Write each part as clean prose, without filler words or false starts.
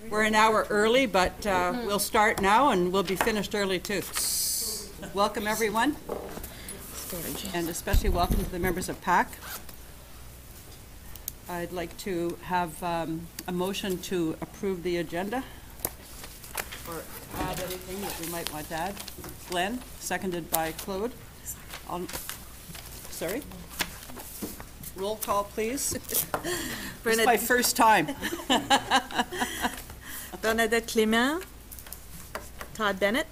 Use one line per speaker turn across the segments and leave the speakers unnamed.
We're an hour early, but we'll start now and we'll be finished early too. Welcome everyone, and especially welcome to the members of PAC. I'd like to have a motion to approve the agenda or add anything that we might want to add. Glenn, seconded by Claude. Sorry? Roll call, please. This is my first time.
Bernadette Clément, Todd Bennett,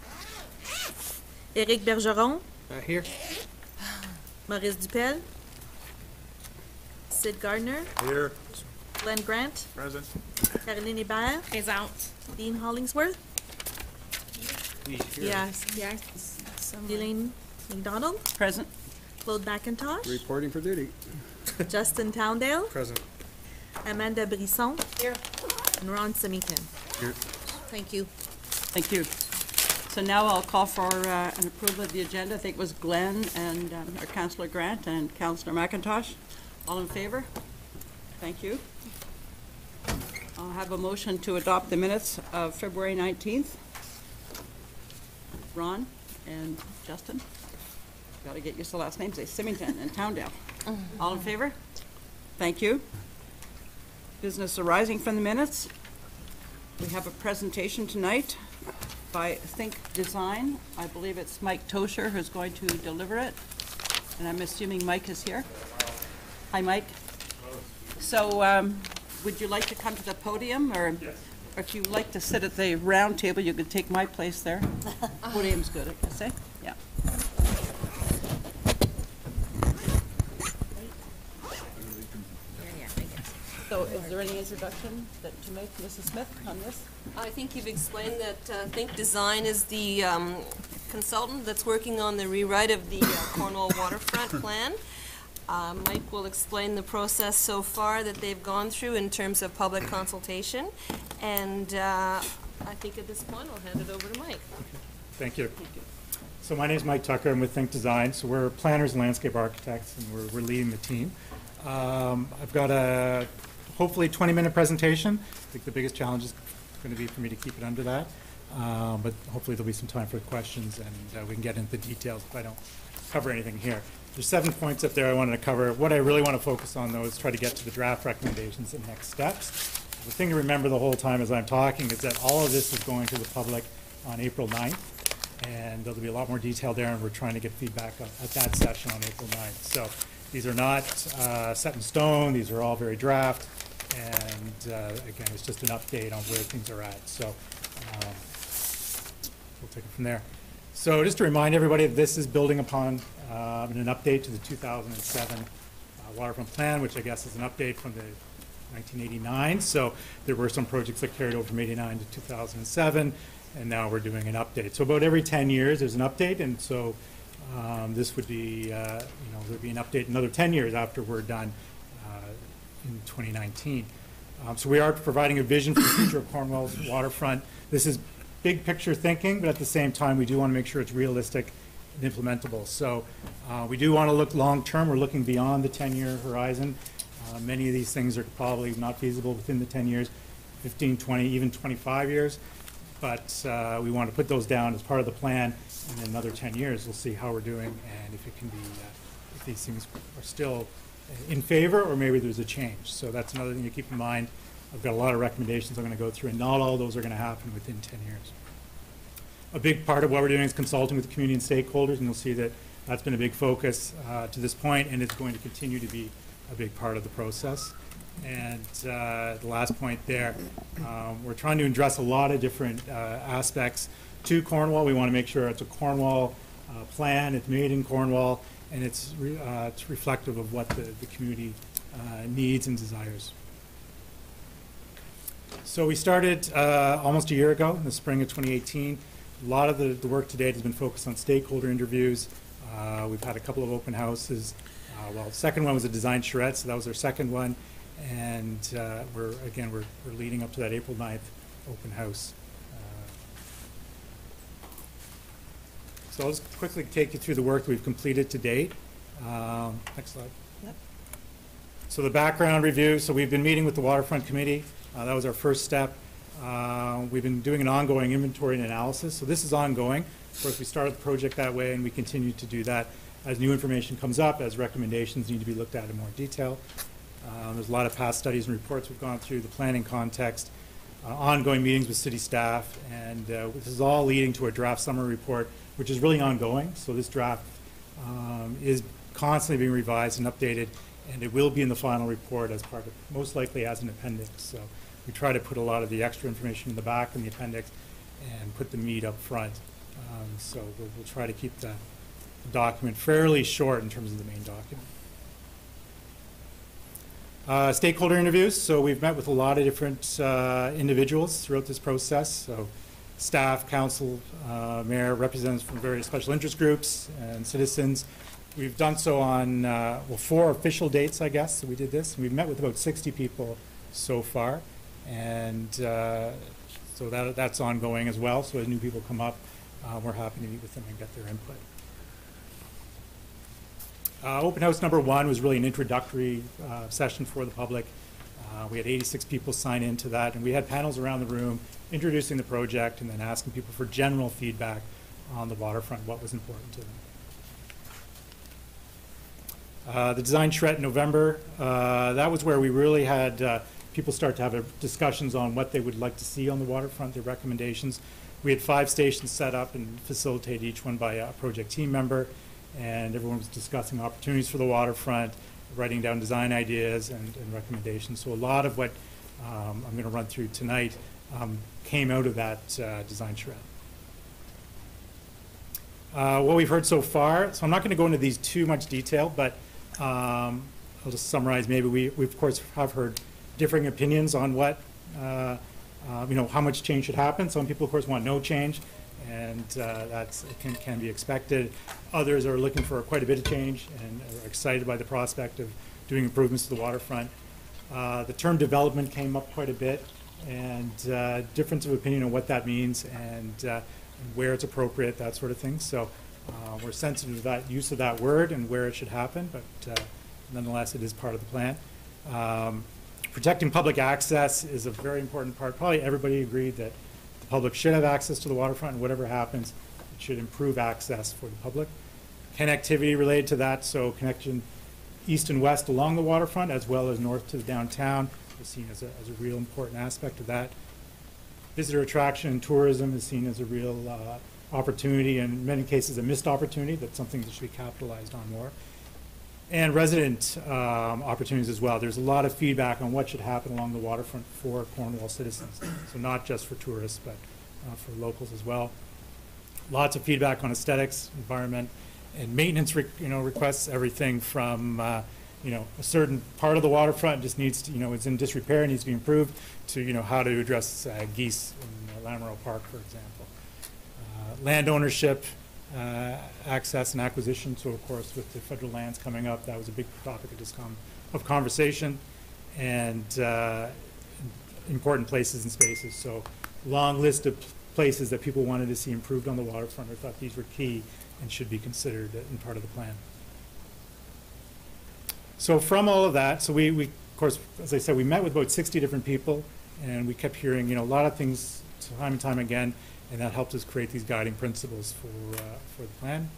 Éric Bergeron,
Here.
Maurice Dupel, Sid Gardner,
Here.
Glenn Grant,
Present.
Caroline Hébert,
Présente.
Dean Hollingsworth,
Here.
yes,
Yes.
Elaine McDonald,
Present.
Claude McIntosh,
Reporting for duty.
Justin Towndale,
Present.
Amanda Brisson,
Here.
and Ron Semington.
Here.
Thank you.
Thank you. So now I'll call for an approval of the agenda. I think it was Glenn and or Councillor Grant and Councillor McIntosh. All in favor? Thank you. I'll have a motion to adopt the minutes of February 19th. Ron and Justin. Got to get used to last names. They Symington and Towndale. All in favor? Thank you. Business arising from the minutes. We have a presentation tonight by Think Design. I believe it's Mike Tosher who's going to deliver it. And I'm assuming Mike is here. Hi, Mike. So would you like to come to the podium, or if you'd like to sit at the round table, you could take my place there. Podium's good, I can say. Yeah. So is there any introduction to make, Mrs. Smith, on this?
I think you've explained that Think Design is the consultant that's working on the rewrite of the Cornwall waterfront plan. Mike will explain the process so far that they've gone through in terms of public consultation. And I think at this point I'll hand it over to Mike.
Thank you. So my name is Mike Tucker. I'm with Think Design. So we're planners and landscape architects, and we're leading the team. I've got a hopefully 20-minute presentation. I think the biggest challenge is going to be for me to keep it under that. But hopefully there'll be some time for questions, and we can get into the details if I don't cover anything here. There's 7 points up there I wanted to cover. What I really want to focus on, though, is try to get to the draft recommendations and next steps. The thing to remember the whole time as I'm talking is that all of this is going to the public on April 9th, and there'll be a lot more detail there, and we're trying to get feedback at that session on April 9th. So these are not set in stone. These are all very draft, and again, it's just an update on where things are at. So we'll take it from there. So just to remind everybody, this is building upon an update to the 2007 waterfront plan, which I guess is an update from the 1989. So there were some projects that carried over from 89 to 2007, and now we're doing an update. So about every 10 years there's an update, and so this would be, there'd be an update another 10 years after we're done in 2019. So we are providing a vision for the future of Cornwall's waterfront. This is big picture thinking, but at the same time we do want to make sure it's realistic and implementable. So we do want to look long term. We're looking beyond the 10-year horizon. Many of these things are probably not feasible within the 10 years, 15, 20, even 25 years. But we want to put those down as part of the plan, and in another 10 years we'll see how we're doing and if it can be, if these things are still in favor or maybe there's a change. So that's another thing to keep in mind. I've got a lot of recommendations I'm going to go through, and not all of those are going to happen within 10 years. A big part of what we're doing is consulting with the community and stakeholders, and you'll see that that's been a big focus to this point, and it's going to continue to be a big part of the process. And the last point there, we're trying to address a lot of different aspects to Cornwall. We want to make sure it's a Cornwall plan, it's made in Cornwall, and it's reflective of what the community needs and desires. So we started almost a year ago, in the spring of 2018. A lot of the work to date has been focused on stakeholder interviews. We've had a couple of open houses. Well, the second one was a design charrette, so that was our second one. And we're leading up to that April 9th open house. So I'll just quickly take you through the work that we've completed to date. Next slide. Yep. So the background review. So we've been meeting with the Waterfront Committee. That was our first step. We've been doing an ongoing inventory and analysis, so this is ongoing. Of course, we started the project that way, and we continue to do that as new information comes up, as recommendations need to be looked at in more detail. There's a lot of past studies and reports we've gone through, the planning context, ongoing meetings with city staff, and this is all leading to a draft summary report, which is really ongoing. So this draft is constantly being revised and updated, and it will be in the final report as part of, most likely as an appendix. So we try to put a lot of the extra information in the back in the appendix and put the meat up front. So we'll try to keep the document fairly short in terms of the main document. Stakeholder interviews. So we've met with a lot of different individuals throughout this process. So staff, council, mayor, representatives from various special interest groups and citizens. We've done so on, 4 official dates, I guess. So we did this. We've met with about 60 people so far. And so that's ongoing as well. So as new people come up, we're happy to meet with them and get their input. Open house number 1 was really an introductory session for the public. We had 86 people sign into that, and we had panels around the room introducing the project and then asking people for general feedback on the waterfront, what was important to them. The design charrette in November, that was where we really had people start to have discussions on what they would like to see on the waterfront, their recommendations. We had 5 stations set up and facilitated each one by a project team member, and everyone was discussing opportunities for the waterfront, writing down design ideas and recommendations. So a lot of what I'm going to run through tonight came out of that design charrette. What we've heard so far, so I'm not going to go into these too much detail, but I'll just summarize. Maybe we of course have heard differing opinions on what, how much change should happen. Some people, of course, want no change, and that's can be expected. Others are looking for quite a bit of change and are excited by the prospect of doing improvements to the waterfront. The term development came up quite a bit, and difference of opinion on what that means and where it's appropriate, that sort of thing. So we're sensitive to that use of that word and where it should happen, but nonetheless, it is part of the plan. Protecting public access is a very important part. Probably everybody agreed that the public should have access to the waterfront, and whatever happens, it should improve access for the public. Connectivity related to that, so connection east and west along the waterfront, as well as north to the downtown, is seen as a real important aspect of that. Visitor attraction and tourism is seen as a real opportunity, and in many cases a missed opportunity. That's something that should be capitalized on more. And resident opportunities as well. There's a lot of feedback on what should happen along the waterfront for Cornwall citizens. So not just for tourists, but for locals as well. Lots of feedback on aesthetics, environment, and maintenance requests, everything from a certain part of the waterfront just needs to, it's in disrepair, needs to be improved, to how to address geese in Lamoureux Park, for example. Land ownership, access and acquisition. So of course, with the federal lands coming up, that was a big topic of conversation, and important places and spaces. So long list of places that people wanted to see improved on the waterfront, or thought these were key and should be considered in part of the plan. So from all of that, so we of course, as I said, we met with about 60 different people, and we kept hearing a lot of things time and time again, and that helped us create these guiding principles for the plan.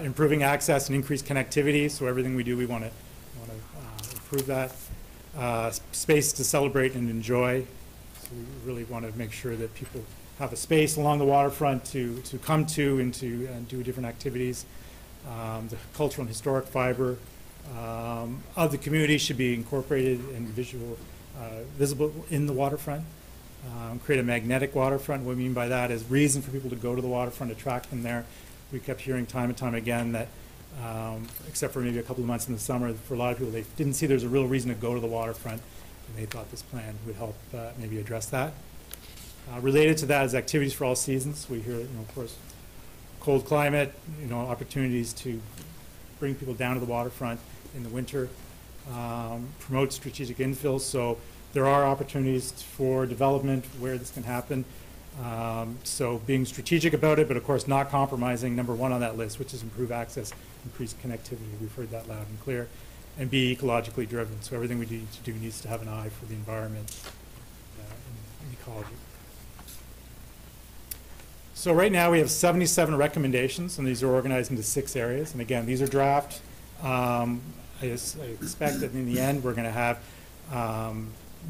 Improving access and increased connectivity, so everything we do, we want to improve that. Space to celebrate and enjoy. So we really want to make sure that people have a space along the waterfront to come to and to do different activities. The cultural and historic fiber of the community should be incorporated and visible in the waterfront. Create a magnetic waterfront. What we mean by that is reason for people to go to the waterfront, attract them there. We kept hearing time and time again that, except for maybe a couple of months in the summer, for a lot of people, they didn't see there's a real reason to go to the waterfront, and they thought this plan would help maybe address that. Related to that is activities for all seasons. We hear, of course, cold climate, opportunities to bring people down to the waterfront in the winter, promote strategic infill. So there are opportunities for development where this can happen. So being strategic about it, but of course not compromising number 1 on that list, which is improve access, increase connectivity. We've heard that loud and clear. And be ecologically driven. So everything we need to do needs to have an eye for the environment ecology. So right now we have 77 recommendations, and these are organized into 6 areas. And again, these are draft. I expect that in the end we're going to have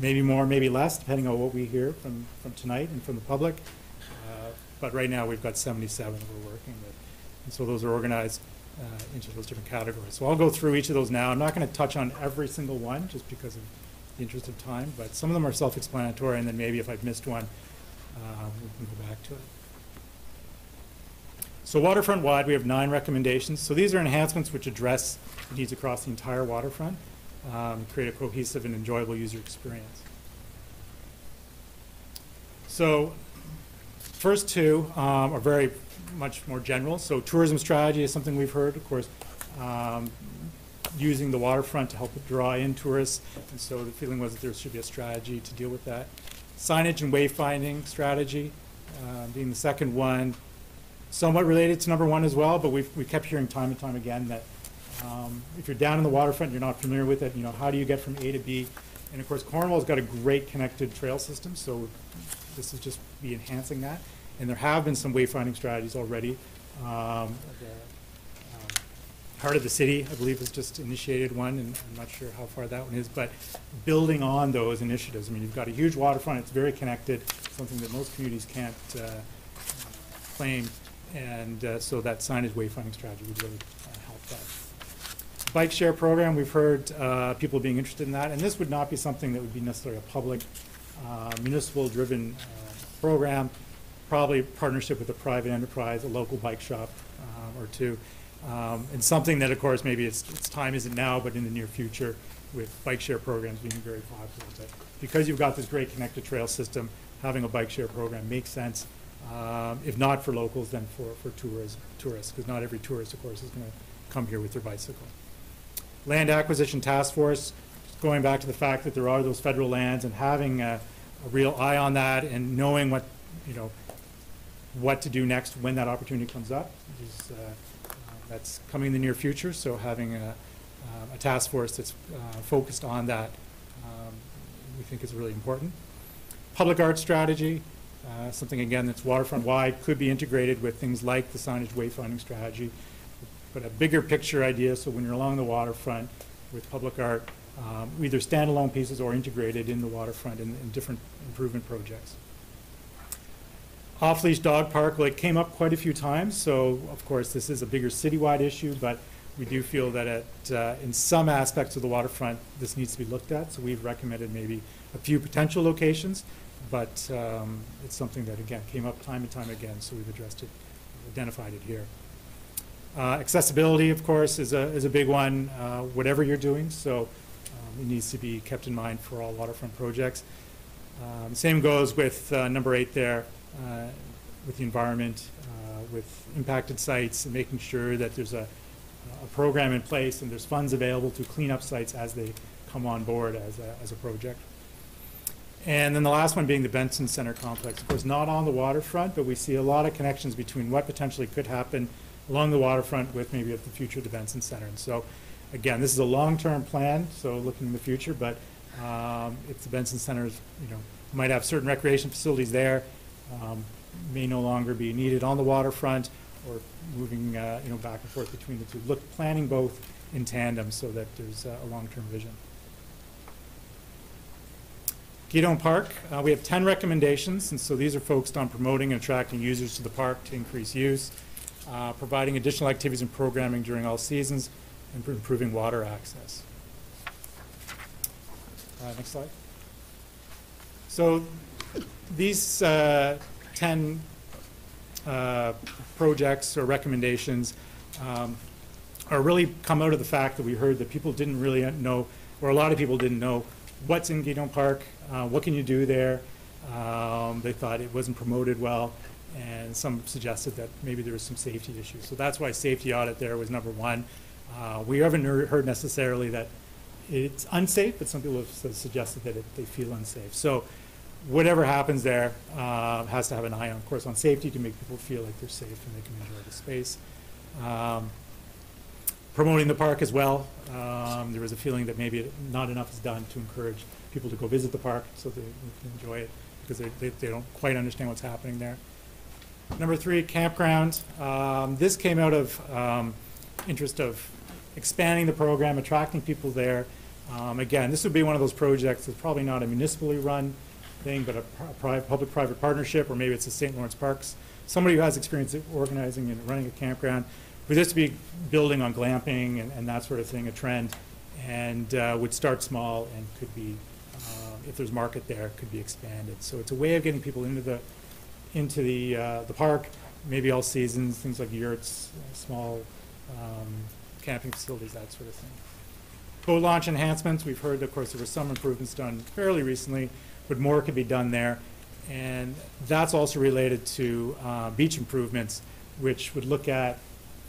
maybe more, maybe less, depending on what we hear from tonight and from the public. But right now we've got 77 that we're working with. And so those are organized into those different categories. So I'll go through each of those now. I'm not going to touch on every single one just because of the interest of time, but some of them are self-explanatory, and then maybe if I've missed one, we can go back to it. So waterfront-wide, we have 9 recommendations. So these are enhancements which address the needs across the entire waterfront, create a cohesive and enjoyable user experience. So first 2 are very much more general. So tourism strategy is something we've heard, of course, using the waterfront to help draw in tourists. And so the feeling was that there should be a strategy to deal with that. Signage and wayfinding strategy being the second one. Somewhat related to number 1 as well, but we kept hearing time and time again that if you're down in the waterfront, you're not familiar with it, you know, how do you get from A to B? And of course, Cornwall's got a great connected trail system, so this is just be enhancing that. And there have been some wayfinding strategies already. Heart of the City, I believe, has just initiated one, and I'm not sure how far that one is, but building on those initiatives. I mean, you've got a huge waterfront, it's very connected, something that most communities can't claim, and so that signage wayfinding strategy would really help that. Bike share program, we've heard people being interested in that, and this would not be something that would be necessarily a public, municipal-driven program, probably partnership with a private enterprise, a local bike shop or 2. And something that, of course, maybe its time isn't now, but in the near future, with bike share programs being very popular. But because you've got this great connected trail system, having a bike share program makes sense. If not for locals, then for tourists, because not every tourist, of course, is going to come here with their bicycle. Land acquisition task force, going back to the fact that there are those federal lands, and having a real eye on that, and knowing what, you know, what to do next when that opportunity comes up. That's coming in the near future, so having a task force that's focused on that we think is really important. Public art strategy, something again that's waterfront wide, could be integrated with things like the signage wayfinding strategy, but a bigger picture idea, so when you're along the waterfront with public art, either standalone pieces or integrated in the waterfront in different improvement projects. Off-leash dog park, well, it came up quite a few times, so of course this is a bigger citywide issue, but we do feel that in some aspects of the waterfront this needs to be looked at, so we've recommended maybe a few potential locations, but it's something that again came up time and time again, so we've addressed it, identified it here. Accessibility, of course, is a big one, whatever you're doing, so it needs to be kept in mind for all waterfront projects. Same goes with number 8 there. With the environment, with impacted sites, and making sure that there's a program in place and there's funds available to clean up sites as they come on board as a project. And then the last one being the Benson Center complex. Of course, not on the waterfront, but we see a lot of connections between what potentially could happen along the waterfront with maybe at the future of the Benson Center. And so, again, this is a long-term plan, so looking in the future, but if the Benson Center is, you know, might have certain recreation facilities there, may no longer be needed on the waterfront, or moving you know, back and forth between the two. Planning both in tandem so that there's a long-term vision. Guidon Park, we have 10 recommendations, and so these are focused on promoting and attracting users to the park to increase use, providing additional activities and programming during all seasons, and improving water access. Next slide. So these 10 projects or recommendations are really come out of the fact that we heard that people didn't really know, or a lot of people didn't know, what's in Guidon Park, what can you do there. They thought it wasn't promoted well, and some suggested that maybe there was some safety issues. So that's why safety audit there was number 1. We haven't heard necessarily that it's unsafe, but some people have suggested that they feel unsafe. So whatever happens there has to have an eye on, of course, on safety to make people feel like they're safe and they can enjoy the space. Promoting the park as well. There was a feeling that maybe not enough is done to encourage people to go visit the park so they can enjoy it because they don't quite understand what's happening there. Number 3, campground. This came out of interest of expanding the program, attracting people there. Again, this would be one of those projects that's probably not a municipally run thing, but a public-private partnership, or maybe it's the St. Lawrence Parks. Somebody who has experience organizing and running a campground. For this to be building on glamping and that sort of thing, a trend, and would start small and could be, if there's market there, could be expanded. So it's a way of getting people into the park, maybe all seasons, things like yurts, small camping facilities, that sort of thing. Boat launch enhancements, we've heard, of course, there were some improvements done fairly recently, but more could be done there. And that's also related to beach improvements, which would look at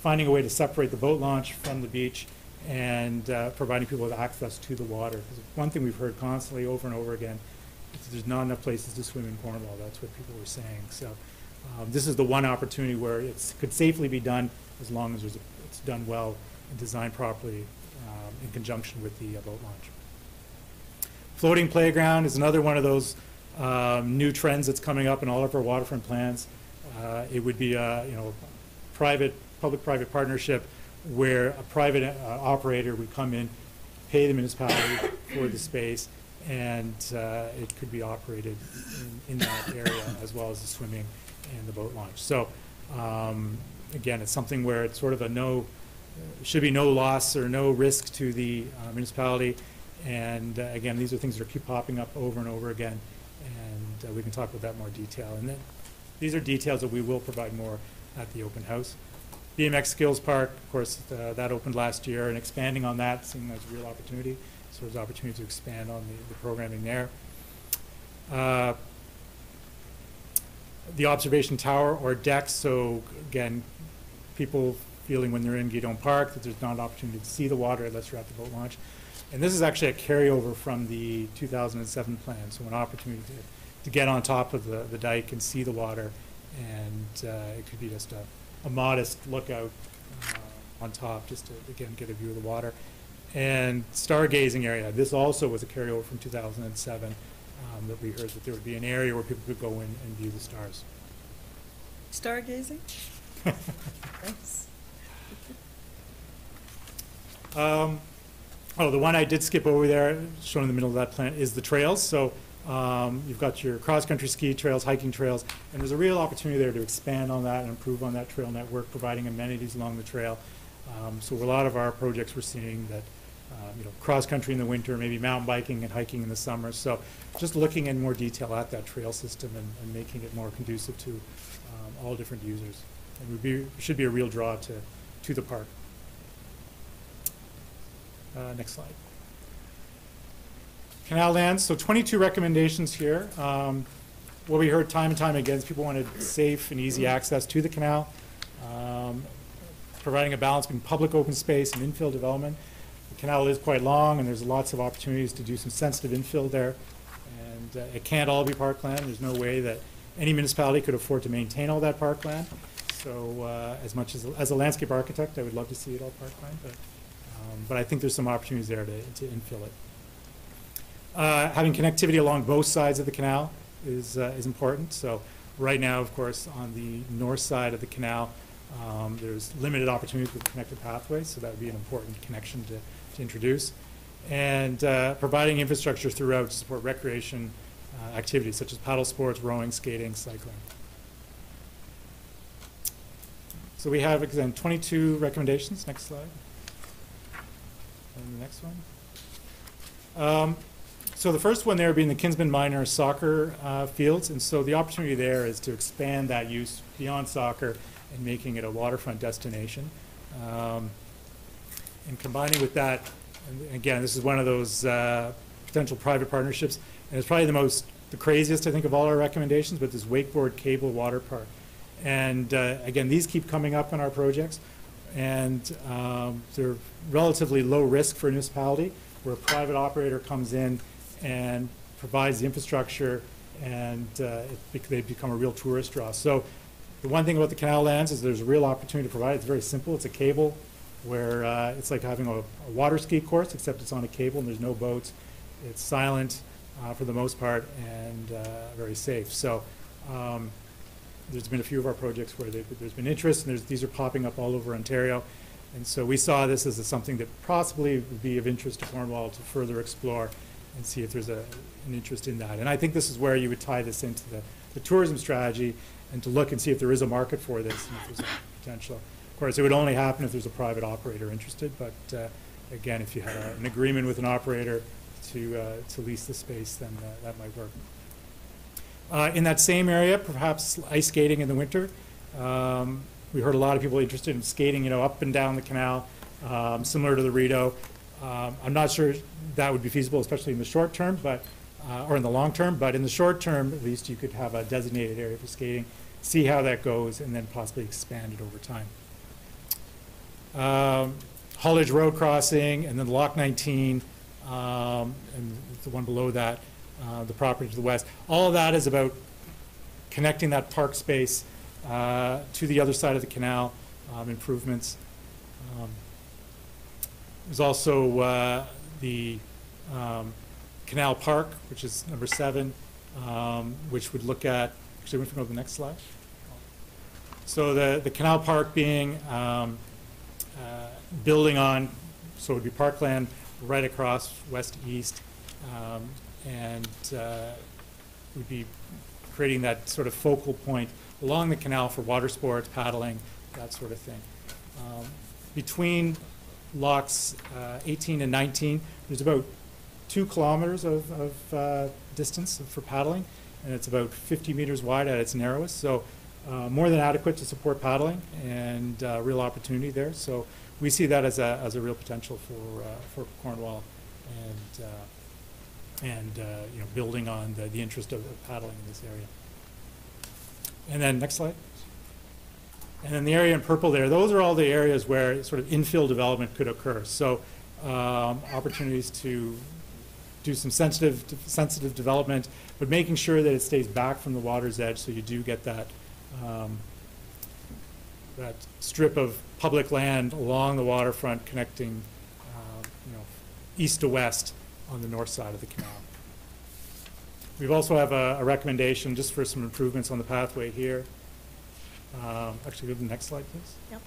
finding a way to separate the boat launch from the beach and providing people with access to the water. Because one thing we've heard constantly over and over again is there's not enough places to swim in Cornwall. That's what people were saying. So this is the one opportunity where it could safely be done as long as it's done well and designed properly in conjunction with the boat launch. Floating playground is another one of those new trends that's coming up in all of our waterfront plans. It would be a public-private partnership where a private operator would come in, pay the municipality for the space, and it could be operated in that area as well as the swimming and the boat launch. So again, it's something where it's sort of should be no loss or no risk to the municipality. And again, these are things that keep popping up over and over again, and we can talk about that in more detail. And then these are details that we will provide more at the open house. BMX Skills Park, of course, that opened last year, and expanding on that, seeing as a real opportunity. So there's opportunity to expand on the programming there. The observation tower or deck, so again, people feeling when they're in Guidon Park that there's not an opportunity to see the water unless you're at the boat launch. And this is actually a carryover from the 2007 plan, so an opportunity to get on top of the dike and see the water, and it could be just a modest lookout on top, just to, again, get a view of the water. And stargazing area, this also was a carryover from 2007, that we heard that there would be an area where people could go in and view the stars.
Stargazing? Thanks.
Oh, the one I did skip over there, shown in the middle of that plan, is the trails. So you've got your cross-country ski trails, hiking trails, and there's a real opportunity there to expand on that and improve on that trail network, providing amenities along the trail. So a lot of our projects we're seeing that, cross-country in the winter, maybe mountain biking and hiking in the summer. So just looking in more detail at that trail system and making it more conducive to all different users. And should be a real draw to the park. Next slide. Canal lands, so 22 recommendations here. What we heard time and time again is people wanted safe and easy access to the canal, providing a balance between public open space and infill development. The canal is quite long, and there's lots of opportunities to do some sensitive infill there. And it can't all be parkland. There's no way that any municipality could afford to maintain all that parkland. So as much as a landscape architect, I would love to see it all parkland, but I think there's some opportunities there to infill it. Having connectivity along both sides of the canal is important. So right now, of course, on the north side of the canal, there's limited opportunities with connected pathways, so that would be an important connection to introduce. And providing infrastructure throughout to support recreation activities such as paddle sports, rowing, skating, cycling. So we have, again, 22 recommendations. Next slide. And the next one. So the first one there being the Kinsman Minor soccer fields, and so the opportunity there is to expand that use beyond soccer and making it a waterfront destination. And combining with that, and again, this is one of those potential private partnerships, and it's probably the craziest, I think, of all our recommendations, but this wakeboard cable water park. And again, these keep coming up in our projects, and they're relatively low risk for a municipality, where a private operator comes in and provides the infrastructure, and they become a real tourist draw. So the one thing about the canal lands is there's a real opportunity to provide. It's very simple. It's a cable where it's like having a water ski course, except it's on a cable and there's no boats. It's silent. for the most part, and very safe. So there's been a few of our projects where there's been interest, and these are popping up all over Ontario. And so we saw this as something that possibly would be of interest to Cornwall to further explore and see if there's an interest in that. And I think this is where you would tie this into the tourism strategy and to look and see if there is a market for this and if there's a potential. Of course, it would only happen if there's a private operator interested, but again, if you had an agreement with an operator to lease the space, then that might work. In that same area, perhaps ice skating in the winter. We heard a lot of people interested in skating, up and down the canal, similar to the Rideau. I'm not sure that would be feasible, especially in the short term, or in the long term. But in the short term, at least, you could have a designated area for skating, see how that goes, and then possibly expand it over time. Holledge Road crossing, and then Lock 19, and the one below that, the property to the west. All of that is about connecting that park space to the other side of the canal, improvements. There's also the Canal Park, which is number 7, which would look at, actually, we can go to the next slide. So the Canal Park being building on, so it would be parkland right across west to east, and we'd be creating that sort of focal point along the canal for water sports, paddling, that sort of thing. Between locks 18 and 19, there's about 2 kilometers of distance for paddling, and it's about 50 meters wide at its narrowest. So more than adequate to support paddling, and real opportunity there. So we see that as a real potential for Cornwall, and building on the interest of paddling in this area. And then next slide. And then the area in purple there, those are all the areas where sort of infill development could occur. So opportunities to do some sensitive development, but making sure that it stays back from the water's edge, so you do get that that strip of public land along the waterfront connecting east to west on the north side of the canal. We also have a recommendation just for some improvements on the pathway here. Actually, go to the next slide, please.
Yep.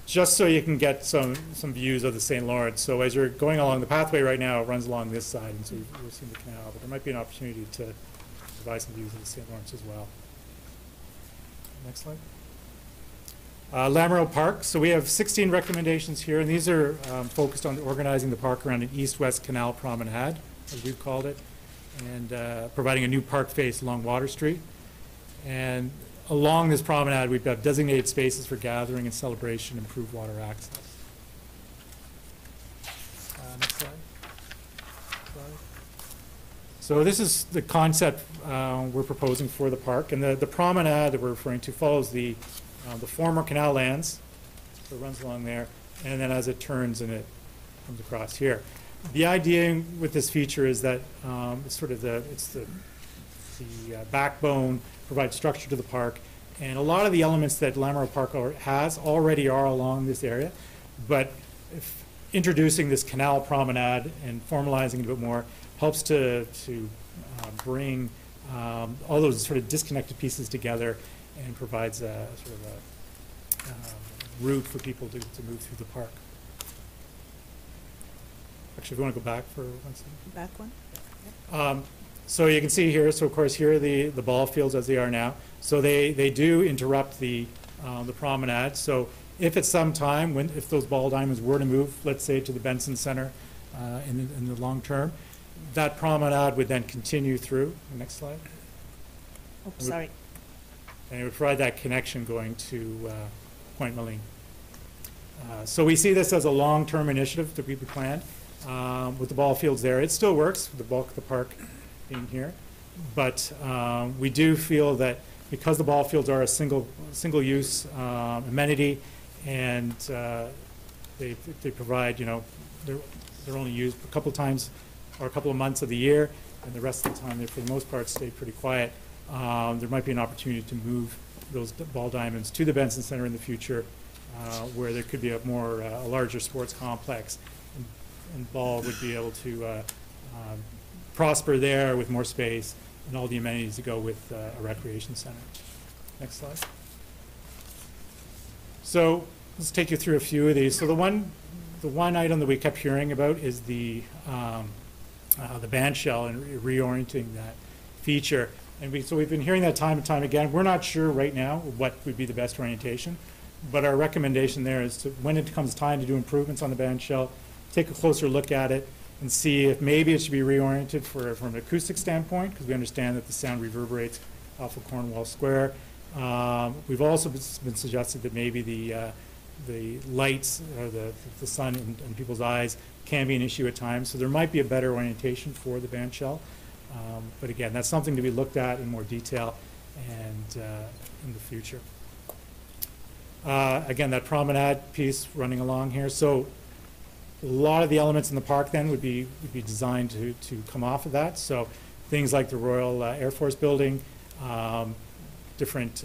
Just so you can get some views of the St. Lawrence. So as you're going along the pathway right now, it runs along this side, and so you're seeing the canal, but there might be an opportunity to provide some views of the St. Lawrence as well. Next slide. Lamoureux Park. So we have 16 recommendations here, and these are focused on organizing the park around an east-west canal promenade, as we've called it, and providing a new park face along Water Street. And along this promenade, we've got designated spaces for gathering and celebration, improved water access. Next slide. So this is the concept we're proposing for the park, and the promenade that we're referring to follows the former canal lands, so it runs along there, and then as it turns and it comes across here. The idea with this feature is that it's sort of the backbone, provides structure to the park, and a lot of the elements that Lamoureux Park has already are along this area, but if introducing this canal promenade and formalizing it a bit more helps to bring all those sort of disconnected pieces together, and provides a sort of a route for people to move through the park. Actually, if you want to go back for 1 second.
Back one?
So you can see here, so of course here are the ball fields as they are now. So they do interrupt the promenade. So if at some time, if those ball diamonds were to move, let's say to the Benson Center in the long term, that promenade would then continue through. Next slide.
Oh, sorry.
And it would provide that connection going to Point Moline. So we see this as a long-term initiative that we planned with the ball fields there. It still works with the bulk of the park being here, but we do feel that because the ball fields are a single-use amenity, and they provide, they're only used a couple of times or a couple of months of the year, and the rest of the time they, for the most part, stay pretty quiet. There might be an opportunity to move those ball diamonds to the Benson Center in the future, where there could be a larger sports complex, and ball would be able to prosper there with more space and all the amenities to go with a recreation center. Next slide. So let's take you through a few of these. So the one item that we kept hearing about is the band shell and reorienting that feature. And so we've been hearing that time and time again. We're not sure right now what would be the best orientation, but our recommendation there is to, when it comes time to do improvements on the band shell, take a closer look at it and see if maybe it should be reoriented from an acoustic standpoint, because we understand that the sound reverberates off of Cornwall Square. We've also been suggested that maybe the lights or the sun in people's eyes can be an issue at times, so there might be a better orientation for the band shell. But again, that's something to be looked at in more detail and in the future. Again, that promenade piece running along here. So a lot of the elements in the park then would be designed to come off of that. So things like the Royal Air Force Building, different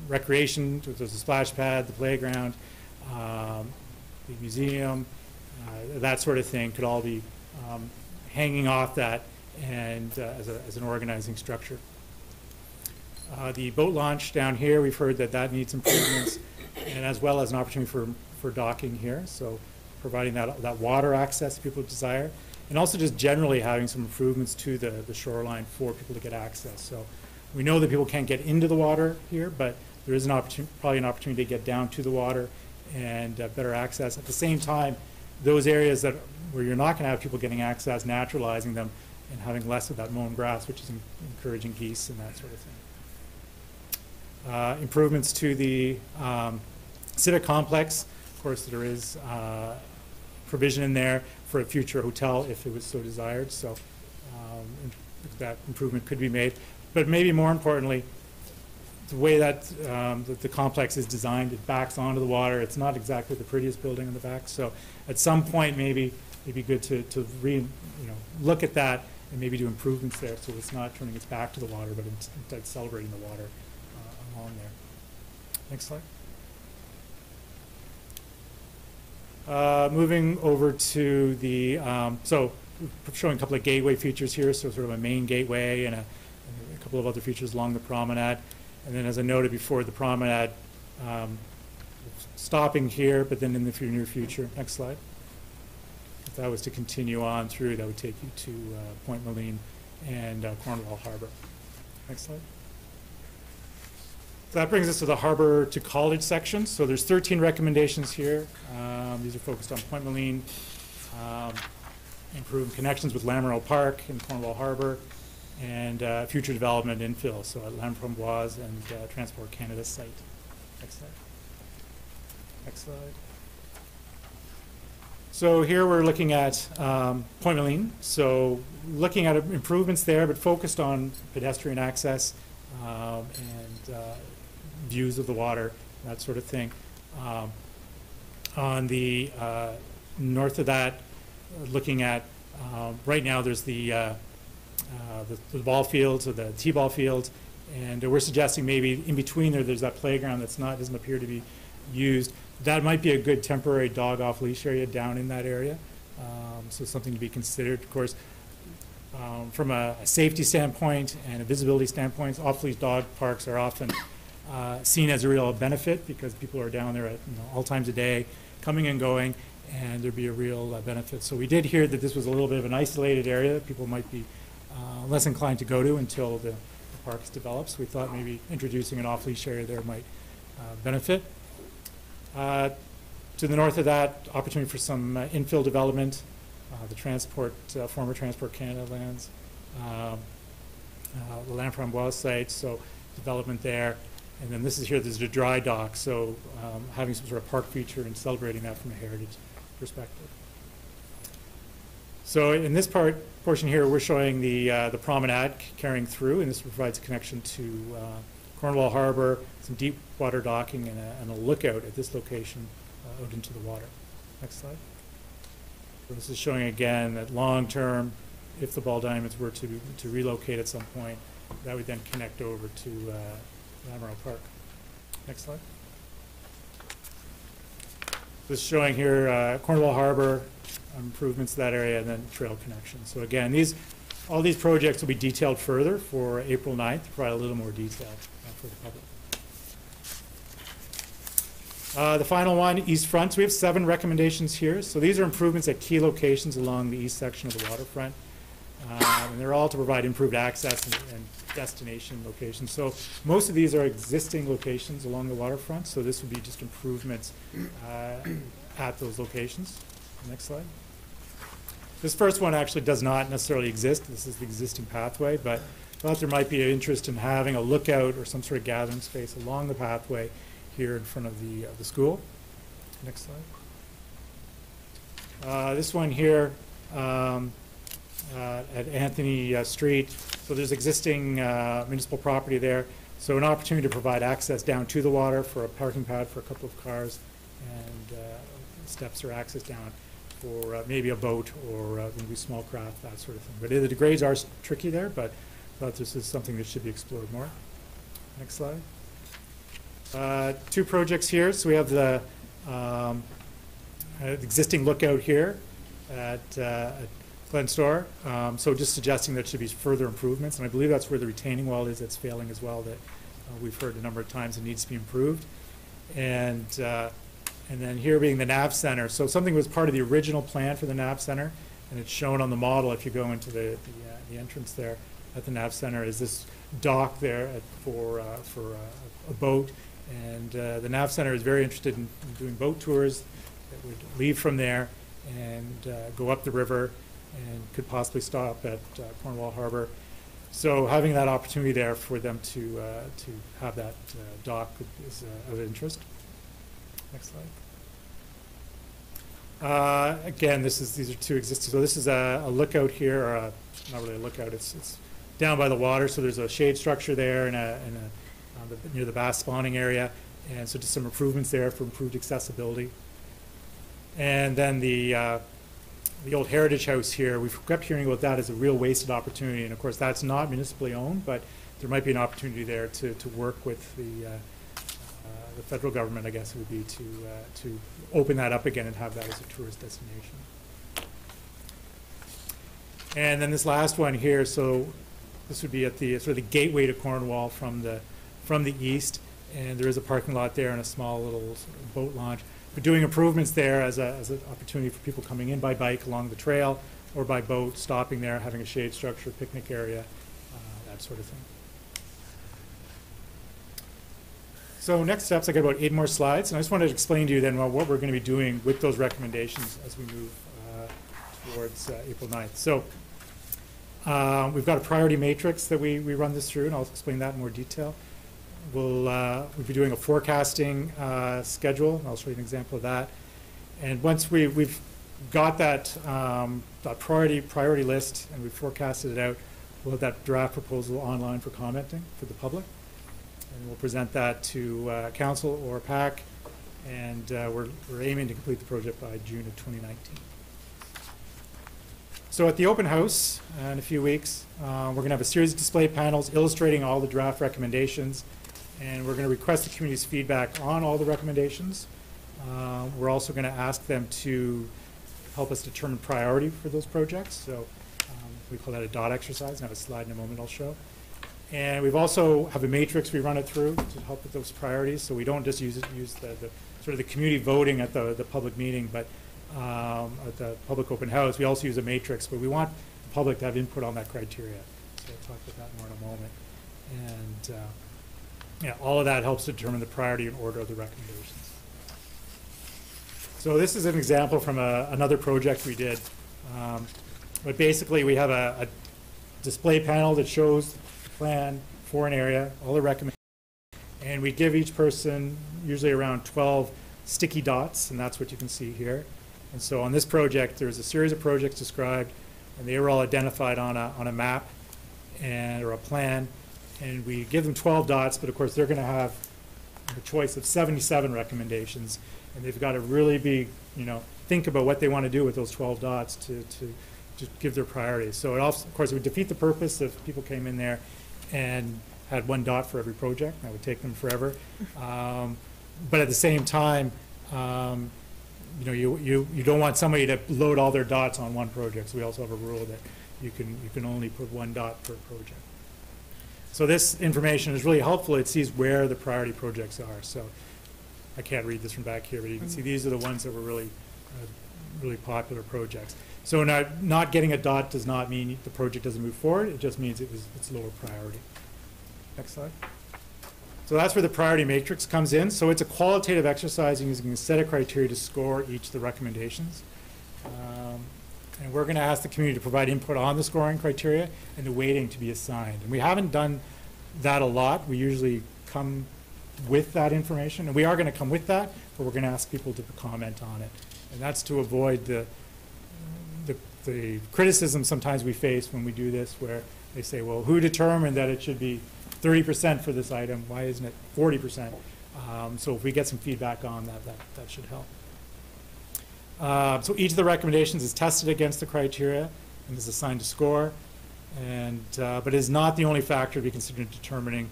recreation, there's a splash pad, the playground, the museum, that sort of thing could all be hanging off that and as an organizing structure. The boat launch down here, we've heard that needs improvements, and as well as an opportunity for docking here. So providing that water access people desire, and also just generally having some improvements to the shoreline for people to get access. So we know that people can't get into the water here, but there is probably an opportunity to get down to the water and better access. At the same time, those areas where you're not going to have people getting access, naturalizing them and having less of that mown grass, which is encouraging geese and that sort of thing. Improvements to the civic complex. Of course, there is provision in there for a future hotel if it was so desired. So that improvement could be made. But maybe more importantly, the way that the complex is designed, it backs onto the water. It's not exactly the prettiest building in the back. So at some point, maybe it'd be good to look at that and maybe do improvements there so it's not turning its back to the water, but instead celebrating the water along there. Next slide. Moving over to the, so showing a couple of gateway features here, so sort of a main gateway and a couple of other features along the promenade. And then as I noted before, the promenade stopping here, but then in the near future. Next slide. If that was to continue on through, that would take you to Point Moline and Cornwall Harbor. Next slide. So that brings us to the Harbor to College section. So there's 13 recommendations here. These are focused on Point Moline, improving connections with Lamoureux Park and Cornwall Harbor, and future development infill, so at Lamframboise and Transport Canada site. Next slide. Next slide. So here we're looking at Point Moline. So looking at improvements there, but focused on pedestrian access and views of the water, that sort of thing. On the north of that, looking at right now there's the ball fields or the t-ball fields, and we're suggesting maybe in between there's that playground doesn't appear to be used. That might be a good temporary dog off leash area down in that area, so something to be considered. Of course, from a safety standpoint and a visibility standpoint, off leash dog parks are often seen as a real benefit because people are down there at all times of day, coming and going, and there'd be a real benefit. So we did hear that this was a little bit of an isolated area that people might be less inclined to go to until the park is developed. So we thought maybe introducing an off-leash area there might benefit. To the north of that, opportunity for some infill development, the former Transport Canada lands, the Lamframboise site, so development there. And then there's a dry dock, so having some sort of park feature and celebrating that from a heritage perspective. So in this portion here, we're showing the promenade carrying through, and this provides a connection to Cornwall Harbor, some deep water docking, and a lookout at this location out into the water. Next slide. So this is showing again that long term, if the Ball Diamonds were to relocate at some point, that would then connect over to Lamoureux Park. Next slide. This is showing here Cornwall Harbor, improvements to that area, and then trail connection. So again, these all these projects will be detailed further for April 9th, to provide a little more detail for the public. The final one, east front. So we have 7 recommendations here. So these are improvements at key locations along the east section of the waterfront. And they're all to provide improved access and destination locations. So most of these are existing locations along the waterfront. So this would be just improvements at those locations. Next slide. This first one actually does not necessarily exist. This is the existing pathway, but I thought there might be an interest in having a lookout or some sort of gathering space along the pathway here in front of the school. Next slide. This one here at Anthony Street. So there's existing municipal property there. So an opportunity to provide access down to the water for a parking pad for a couple of cars and steps or access down for maybe a boat or maybe small craft, that sort of thing. But the grades are tricky there, but I thought this is something that should be explored more. Next slide. 2 projects here. So we have the existing lookout here at Glen Store. So just suggesting there should be further improvements, and I believe that's where the retaining wall is that's failing as well, that we've heard a number of times it needs to be improved. And then here being the NAV Center. So something was part of the original plan for the NAV Center, and it's shown on the model if you go into the entrance there at the NAV Center is this dock there for a boat. And the NAV Center is very interested in doing boat tours that would leave from there and go up the river and could possibly stop at Cornwall Harbor. So having that opportunity there for them to have that dock is of interest. Next slide. Again, these are 2 existing. So this is a lookout here, or not really a lookout. It's down by the water. So there's a shade structure there and near the bass spawning area, and so just some improvements there for improved accessibility. And then the old Heritage House here, we've kept hearing about that as a real wasted opportunity, and of course that's not municipally owned, but there might be an opportunity there to work with the federal government, I guess it would be, to open that up again and have that as a tourist destination. And then this last one here, so this would be at the sort of the gateway to Cornwall from the east, and there is a parking lot there and a small little sort of boat launch. We're doing improvements there as an opportunity for people coming in by bike along the trail or by boat, stopping there, having a shade structure, picnic area, that sort of thing. So next steps, I got about 8 more slides, and I just wanted to explain to you then what we're going to be doing with those recommendations as we move towards April 9th. So we've got a priority matrix that we run this through, and I'll explain that in more detail. We'll be doing a forecasting schedule, and I'll show you an example of that. And once we've got that priority list and we've forecasted it out, we'll have that draft proposal online for commenting for the public. And we'll present that to council or PAC, and we're aiming to complete the project by June of 2019. So at the open house in a few weeks, we're going to have a series of display panels illustrating all the draft recommendations, and we're going to request the community's feedback on all the recommendations. We're also going to ask them to help us determine priority for those projects. So we call that a dot exercise, and I have a slide in a moment I'll show. And we've also have a matrix we run it through to help with those priorities. So we don't just use the sort of the community voting at the public meeting, but at the public open house, we also use a matrix, but we want the public to have input on that criteria. So I'll talk about that more in a moment. And yeah, all of that helps determine the priority and order of the recommendations. So this is an example from another project we did. But basically, we have a display panel that shows the plan for an area, all the recommendations, and we give each person usually around 12 sticky dots, and that's what you can see here. And so on this project, there's a series of projects described, and they were all identified on a map or a plan, and we give them 12 dots, but of course they're going to have a choice of 77 recommendations, and they've got to really think about what they want to do with those 12 dots to give their priorities. So it also, of course, it would defeat the purpose if people came in there and had 1 dot for every project. That would take them forever. But at the same time, you don't want somebody to load all their dots on one project. So we also have a rule that you can only put one dot per project. So this information is really helpful. It sees where the priority projects are. So I can't read this from back here, but you can see these are the ones that were really, really popular projects. So not getting a dot does not mean the project doesn't move forward. It just means it's lower priority. Next slide. So that's where the priority matrix comes in. So it's a qualitative exercise using a set of criteria to score each of the recommendations. And we're going to ask the community to provide input on the scoring criteria and the weighting to be assigned. And we haven't done that a lot. We usually come with that information. And we are going to come with that, but we're going to ask people to comment on it. And that's to avoid the criticism sometimes we face when we do this, where they say, well, who determined that it should be 30% for this item? Why isn't it 40%? So if we get some feedback on that, that should help. So each of the recommendations is tested against the criteria and is assigned a score, but it is not the only factor to be considered in determining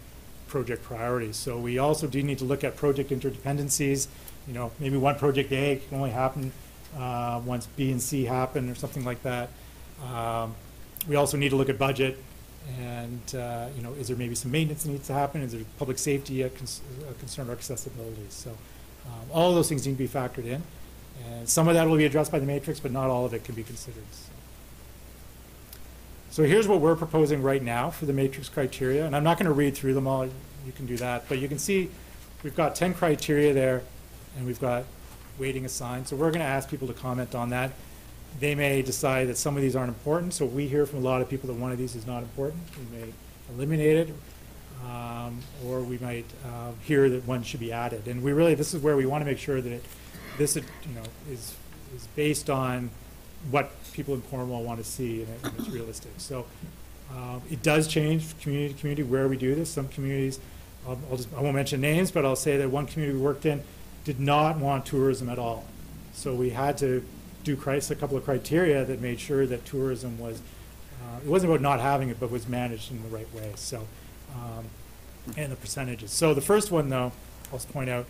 project priorities. So we also do need to look at project interdependencies. You know, maybe one project A can only happen once B and C happen or something like that. We also need to look at budget and, you know, is there maybe some maintenance that needs to happen? Is there public safety a concern or accessibility? So all of those things need to be factored in. And some of that will be addressed by the matrix, but not all of it can be considered. So here's what we're proposing right now for the matrix criteria. And I'm not going to read through them all. You can do that. But you can see we've got 10 criteria there, and we've got weighting assigned. So we're going to ask people to comment on that. They may decide that some of these aren't important. So we hear from a lot of people that one of these is not important. We may eliminate it. Or we might hear that one should be added. And we really, this is where we want to make sure that this, you know, is based on what people in Cornwall want to see, and it's realistic. So it does change community to community where we do this. Some communities, I won't mention names, but I'll say that one community we worked in did not want tourism at all. So we had to do a couple of criteria that made sure that tourism was, it wasn't about not having it, but was managed in the right way. So, and the percentages. So the first one, though, I'll just point out,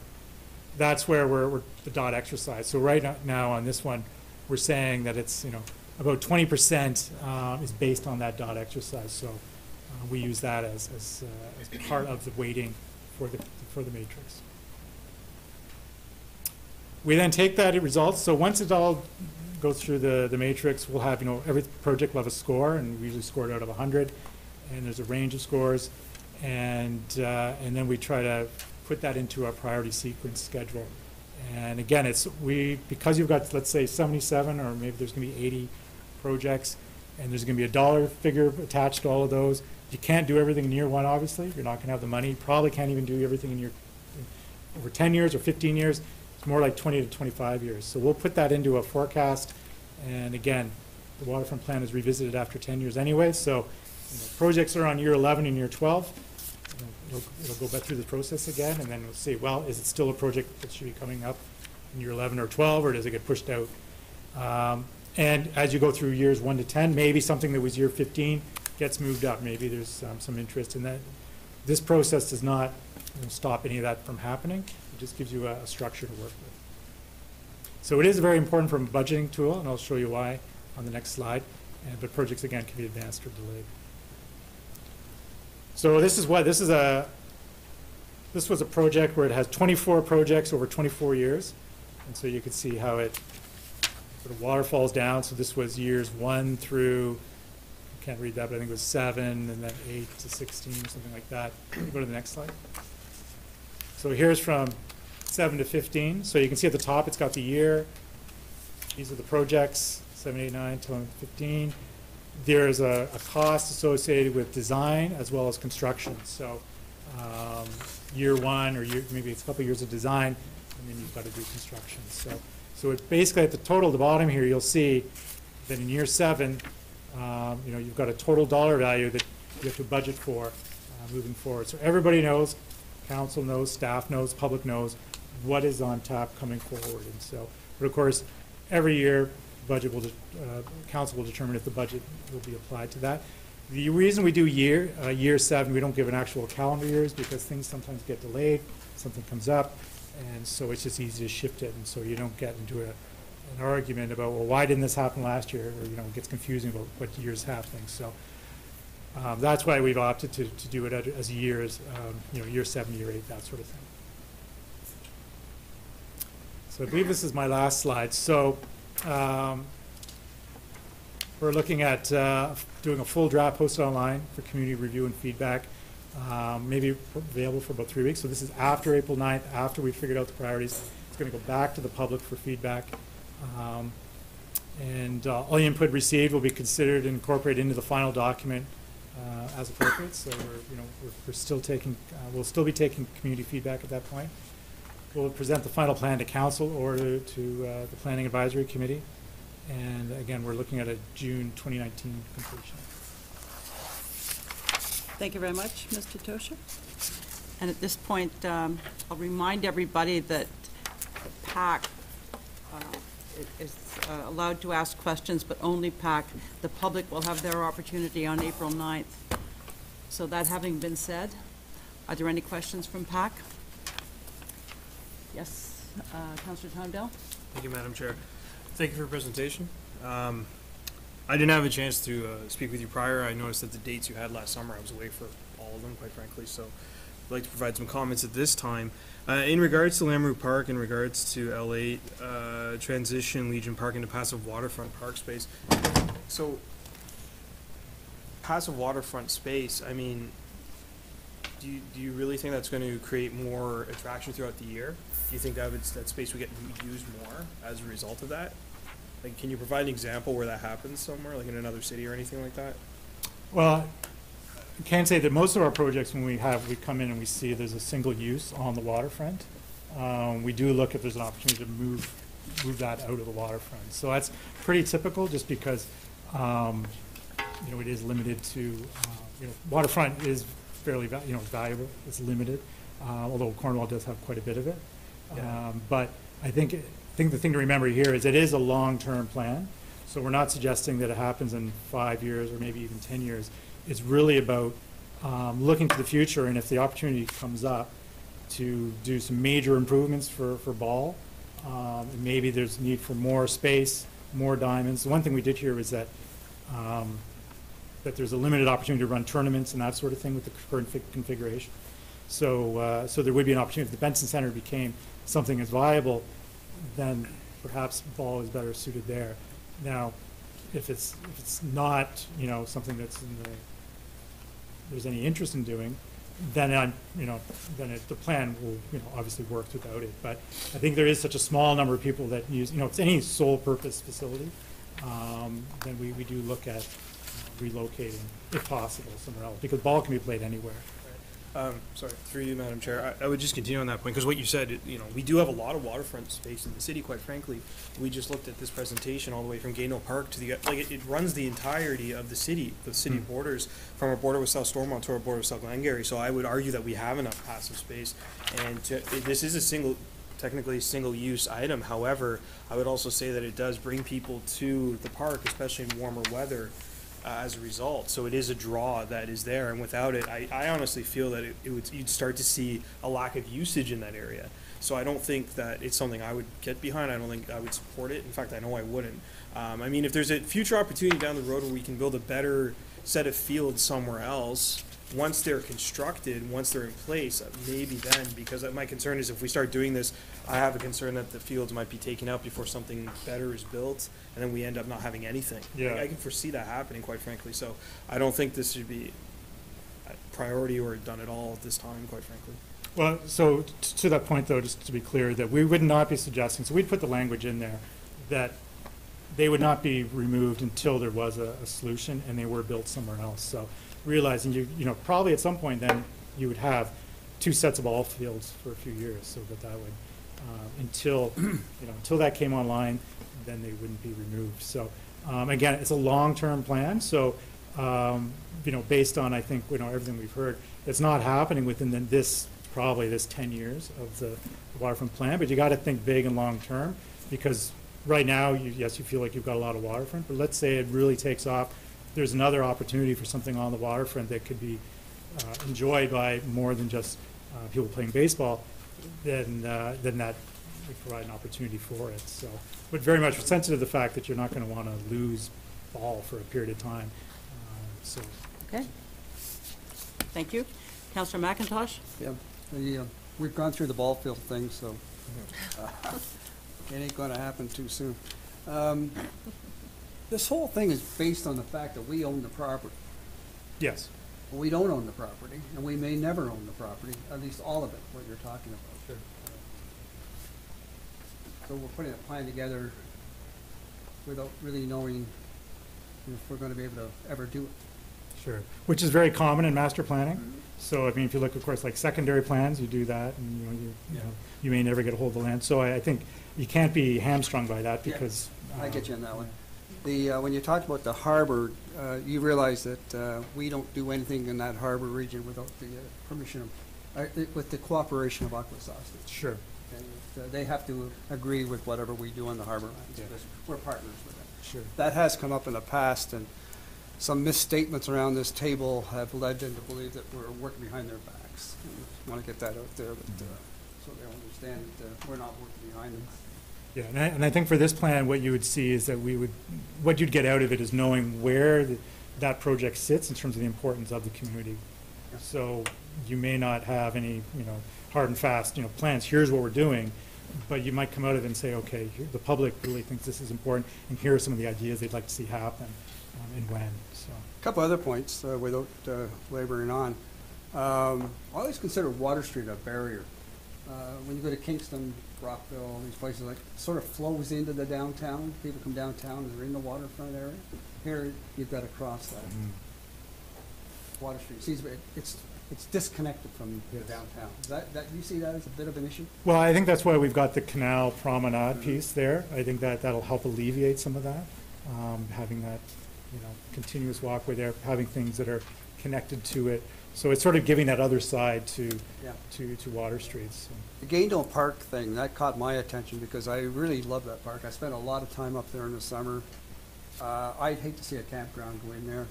that's where we're the dot exercise. So right now on this one, we're saying that it's, you know, about 20% is based on that dot exercise. So we use that as part of the weighting for the matrix. We then take that results. So once it all goes through the matrix, we'll have, you know, every project will have a score, and we usually score it out of 100. And there's a range of scores, and then we try to put that into our priority sequence schedule. And again, because you've got, let's say, 77, or maybe there's going to be 80 projects, and there's going to be a dollar figure attached to all of those. You can't do everything in year one, obviously. You're not going to have the money. You probably can't even do everything in over 10 years or 15 years. It's more like 20 to 25 years. So we'll put that into a forecast. And again, the waterfront plan is revisited after 10 years anyway. So, you know, projects are on year 11 and year 12. It'll go back through the process again, and then we'll see, well, is it still a project that should be coming up in year 11 or 12, or does it get pushed out? And as you go through years 1 to 10, maybe something that was year 15 gets moved up. Maybe there's some interest in that. This process does not, you know, stop any of that from happening. It just gives you a structure to work with. So it is very important from a budgeting tool, and I'll show you why on the next slide. But projects, again, can be advanced or delayed. So this was a project where it has 24 projects over 24 years. And so you can see how it sort of waterfalls down. So this was years 1 through, I can't read that, but I think it was 7, and then 8 to 16, something like that. Can you go to the next slide? So here's from 7 to 15. So you can see at the top it's got the year. These are the projects, 7, 8, 9, 10, 15. There's a cost associated with design as well as construction. So year 1 or maybe it's a couple of years of design, and then you've got to do construction. So it basically at the total, the bottom here, you'll see that in year 7, you know, you've got a total dollar value that you have to budget for moving forward. So everybody knows, council knows, staff knows, public knows what is on tap coming forward. And so, but of course, every year, council will determine if the budget will be applied to that. The reason we do year 7, we don't give an actual calendar year, is because things sometimes get delayed, something comes up, and so it's just easy to shift it, and so you don't get into an argument about, well, why didn't this happen last year? Or, it gets confusing about what year's happening. So that's why we've opted to do it as years, year 7, year 8, that sort of thing. So I believe this is my last slide. So we're looking at doing a full draft posted online for community review and feedback, maybe available for about 3 weeks. So this is after April 9th, after we've figured out the priorities. It's going to go back to the public for feedback. And all the input received will be considered and incorporated into the final document as appropriate. So we're still taking, we'll still be taking community feedback at that point. We'll present the final plan to council or to the Planning Advisory Committee. And again, we're looking at a June 2019 completion.
Thank you very much, Mr. Tosha. And at this point, I'll remind everybody that the PAC is allowed to ask questions, but only PAC. The public will have their opportunity on April 9th. So that having been said, are there any questions from PAC? Yes, Councillor Towndale.
Thank you, Madam Chair. Thank you for your presentation. I didn't have a chance to speak with you prior. I noticed that the dates you had last summer, I was away for all of them, quite frankly, so I'd like to provide some comments at this time. In regards to Lamoureux Park, in regards to L8, transition Legion Park into passive waterfront park space. So, passive waterfront space, I mean, do you really think that's going to create more attraction throughout the year? Do you think that space would get used more as a result of that? Like, can you provide an example where that happens somewhere, like in another city or anything like that?
Well, I can say that most of our projects, when we come in and we see there's a single use on the waterfront, we do look if there's an opportunity to move that out of the waterfront. So that's pretty typical, just because it is limited to waterfront is fairly valuable. It's limited, although Cornwall does have quite a bit of it.
Yeah.
But I think the thing to remember here is it is a long-term plan. So we're not suggesting that it happens in 5 years or maybe even 10 years. It's really about looking to the future, and if the opportunity comes up to do some major improvements for ball, and maybe there's need for more space, more diamonds. The one thing we did here was that there's a limited opportunity to run tournaments and that sort of thing with the current configuration. So there would be an opportunity if the Benson Center became something as viable, then perhaps ball is better suited there. Now, if it's not something that's there's any interest in doing, then the plan will obviously work without it. But I think there is such a small number of people that use if it's any sole purpose facility, then we do look at relocating if possible somewhere else, because ball can be played anywhere.
Sorry, through you, Madam Chair. I would just continue on that point, because what you said, we do have a lot of waterfront space in the city, quite frankly. We just looked at this presentation all the way from Gaynell Park to it runs the entirety of the city borders, from our border with South Stormont to our border with South Glengarry. So I would argue that we have enough passive space, and this is technically a single-use item. However, I would also say that it does bring people to the park, especially in warmer weather, as a result. So it is a draw that is there, and without it, I honestly feel that you'd start to see a lack of usage in that area. So I don't think that it's something I would get behind. I don't think I would support it. In fact, I know I wouldn't. I mean, if there's a future opportunity down the road where we can build a better set of fields somewhere else, once they're constructed, once they're in place, maybe then, because my concern is if we start doing this, I have a concern that the fields might be taken out before something better is built, and then we end up not having anything.
Yeah.
I can foresee that happening, quite frankly. So I don't think this should be a priority or done at all at this time, quite frankly.
Well, so to that point, though, just to be clear, that we would not be suggesting, so we'd put the language in there that they would not be removed until there was a solution and they were built somewhere else. So realizing probably at some point then you would have 2 sets of ball fields for a few years, so that would until that came online, then they wouldn't be removed. So again, it's a long-term plan. So based on I think everything we've heard, it's not happening within probably this 10 years of the waterfront plan. But you got to think big and long-term, because right now, you feel like you've got a lot of waterfront, but let's say it really takes off. There's another opportunity for something on the waterfront that could be enjoyed by more than just people playing baseball. Then that we provide an opportunity for it. So, but very much sensitive to the fact that you're not going to want to lose ball for a period of time. So,
Okay. Thank you. Councillor McIntosh?
Yeah, we've gone through the ball field thing, so it ain't gonna happen too soon. This whole thing is based on the fact that we own the property.
yes.
We don't own the property, and we may never own the property, at least all of it, what you're talking about.
Sure.
So we're putting a plan together without really knowing if we're gonna be able to ever do it.
Sure, which is very common in master planning. So, I mean, if you look, of course, like secondary plans, you do that, and, you may never get a hold of the land. So I think you can't be hamstrung by that
Yeah,
because.
I get you on that one. When you talked about the harbor, you realize that we don't do anything in that harbor region without the permission of, with the cooperation of Aquasastas.
Sure,
And they have to agree with whatever we do on the harbor lands,
Yeah.
because we're partners with them.
sure.
That has come up in the past, and some misstatements around this table have led them to believe that we're working behind their backs. Want to get that out there, so they understand that we're not working behind them.
Yeah, and I think for this plan, what you would see is that what you'd get out of it is knowing where that project sits in terms of the importance of the community.
Yeah.
So you may not have any, hard and fast, plans, here's what we're doing, but you might come out of it and say, okay, the public really thinks this is important, and here are some of the ideas they'd like to see happen, and when, so.
A couple other points without laboring on. I always consider Water Street a barrier. When you go to Kingston, Rockville, all these places, like, sort of flows into the downtown. People come downtown and they're in the waterfront area. Here, you've got to cross that. Water Street. See, it's disconnected from the downtown. You see that as a bit of an issue?
Well, I think that's why we've got the canal promenade piece there. I think that'll help alleviate some of that, having that, continuous walkway there, having things that are connected to it. So it's sort of giving that other side to Water Street. So.
The Gaynell Park thing, that caught my attention because I really love that park. I spent a lot of time up there in the summer. I'd hate to see a campground go in there.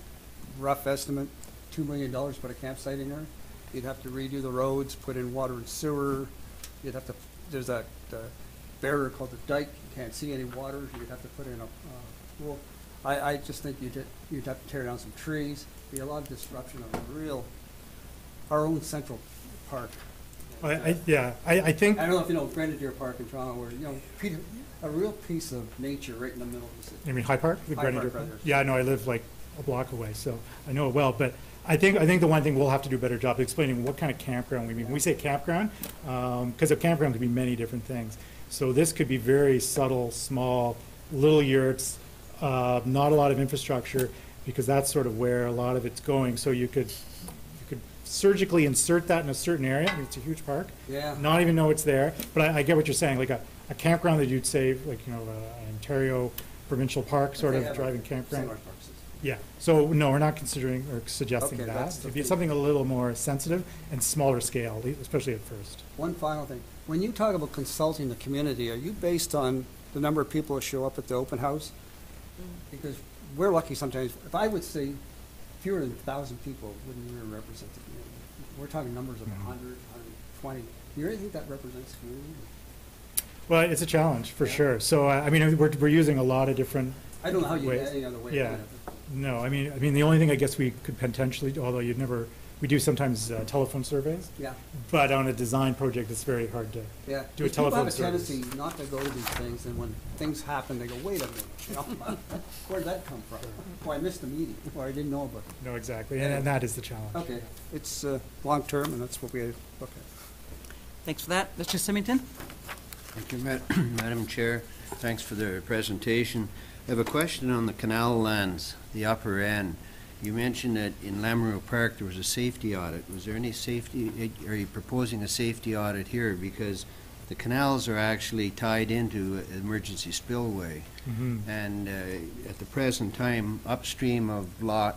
Rough estimate, $2 million to put a campsite in there. You'd have to redo the roads, put in water and sewer. You'd have to, there's that barrier called the dike. You can't see any water. You'd have to put in a pool. I just think you'd have to tear down some trees. Be a lot of disruption of our own central park.
I think.
I don't know if you know Grenadier Park in Toronto, where, a real piece of nature right in the middle of the city.
You mean High Park? The
High
Grenadier
Park,
Park?
rather.
Yeah, I know, I live like a block away, so I know it well. But I think the one thing we'll have to do a better job of explaining what kind of campground we mean. When we say campground, because a campground could be many different things. So this could be very subtle, small, little yurts, not a lot of infrastructure, because that's sort of where a lot of it's going. So you could surgically insert that in a certain area. I mean, it's a huge park.
Yeah.
Not even know it's there. But I get what you're saying, like a campground that you'd say, like, an Ontario provincial park sort
They
of
have
driving
a
campground.
similar park system.
Yeah. So no, we're not considering or suggesting
Okay,
that.
that's the
It'd be
thing.
something a little more sensitive and smaller scale, especially at first.
One final thing. When you talk about consulting the community, are you based on the number of people who show up at the open house? Because we're lucky sometimes. If I would say fewer than 1,000 people wouldn't even represent the community. We're talking numbers of 100, 120. Do you really think that represents the community?
Well, it's a challenge for
Yeah.
sure. So I mean, we're using a lot of different.
I don't know how you
ways.
get any other way.
Yeah.
around it.
No, I mean, the only thing I guess we could potentially, although we do sometimes telephone surveys,
Yeah,
but on a design project, it's very hard to.
yeah.
Do a
Because people have
telephone
a
service.
tendency not to go to these things, and when things happen, they go, wait a minute, where'd that come from? Oh, I missed the meeting, or I didn't know about it.
No, exactly, and that is the challenge.
Okay, it's long-term, and that's what we look at.
Thanks for that. Mr. Symington?
Thank you, Madam Chair. Thanks for the presentation. I have a question on the canal lands, the upper end. You mentioned that in Lamoureux Park there was a safety audit. Was there any safety, are you proposing a safety audit here? Because the canals are actually tied into emergency spillway. And at the present time, upstream of Loch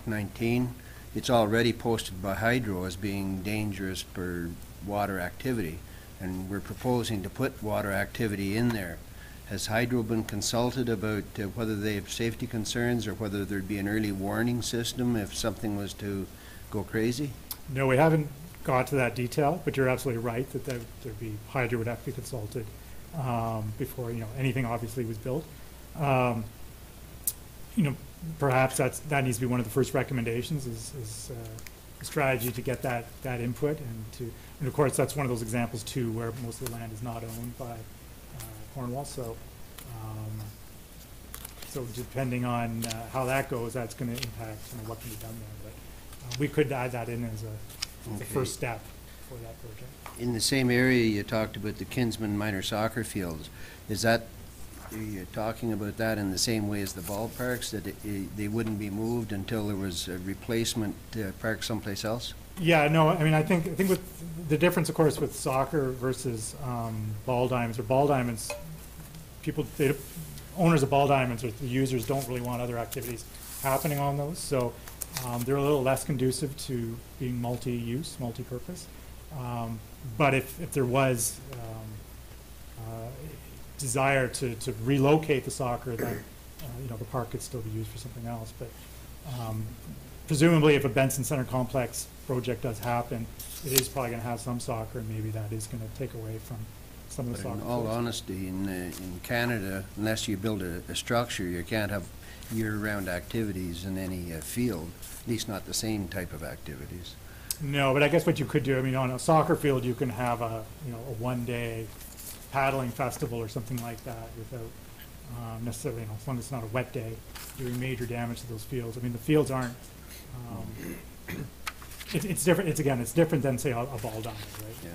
19, it's already posted by Hydro as being dangerous for water activity. And we're proposing to put water activity in there. Has Hydro been consulted about whether they have safety concerns or whether there'd be an early warning system if something was to go crazy?
No, we haven't got to that detail, but you're absolutely right that there'd be, Hydro would have to be consulted before, anything obviously was built. Perhaps that needs to be one of the first recommendations is a strategy to get that input and of course that's one of those examples too where most of the land is not owned by Cornwall. So depending on how that goes, that's going to impact what can be done there. But we could add that in as a first step for that project.
In the same area, you talked about the Kinsman minor soccer fields. Are you talking about that in the same way as the ballparks, that they wouldn't be moved until there was a replacement park someplace else?
Yeah, no, I mean, I think with the difference, of course, with soccer versus ball diamonds, owners of ball diamonds or the users don't really want other activities happening on those, so they're a little less conducive to being multi-use, multi-purpose. But if there was desire to relocate the soccer, then the park could still be used for something else. But presumably, if a Benson Center Complex project does happen, it is probably going to have some soccer, and maybe that is going to take away from some of the
But
soccer.
in all honesty, in Canada, unless you build a structure, you can't have year-round activities in any field, at least not the same type of activities.
No, but I guess what you could do, I mean, on a soccer field, you can have a one-day paddling festival or something like that without necessarily, as long as it's not a wet day, doing major damage to those fields. I mean, the fields aren't, it's different, it's different than, say, a ball diamond, right?
Yeah.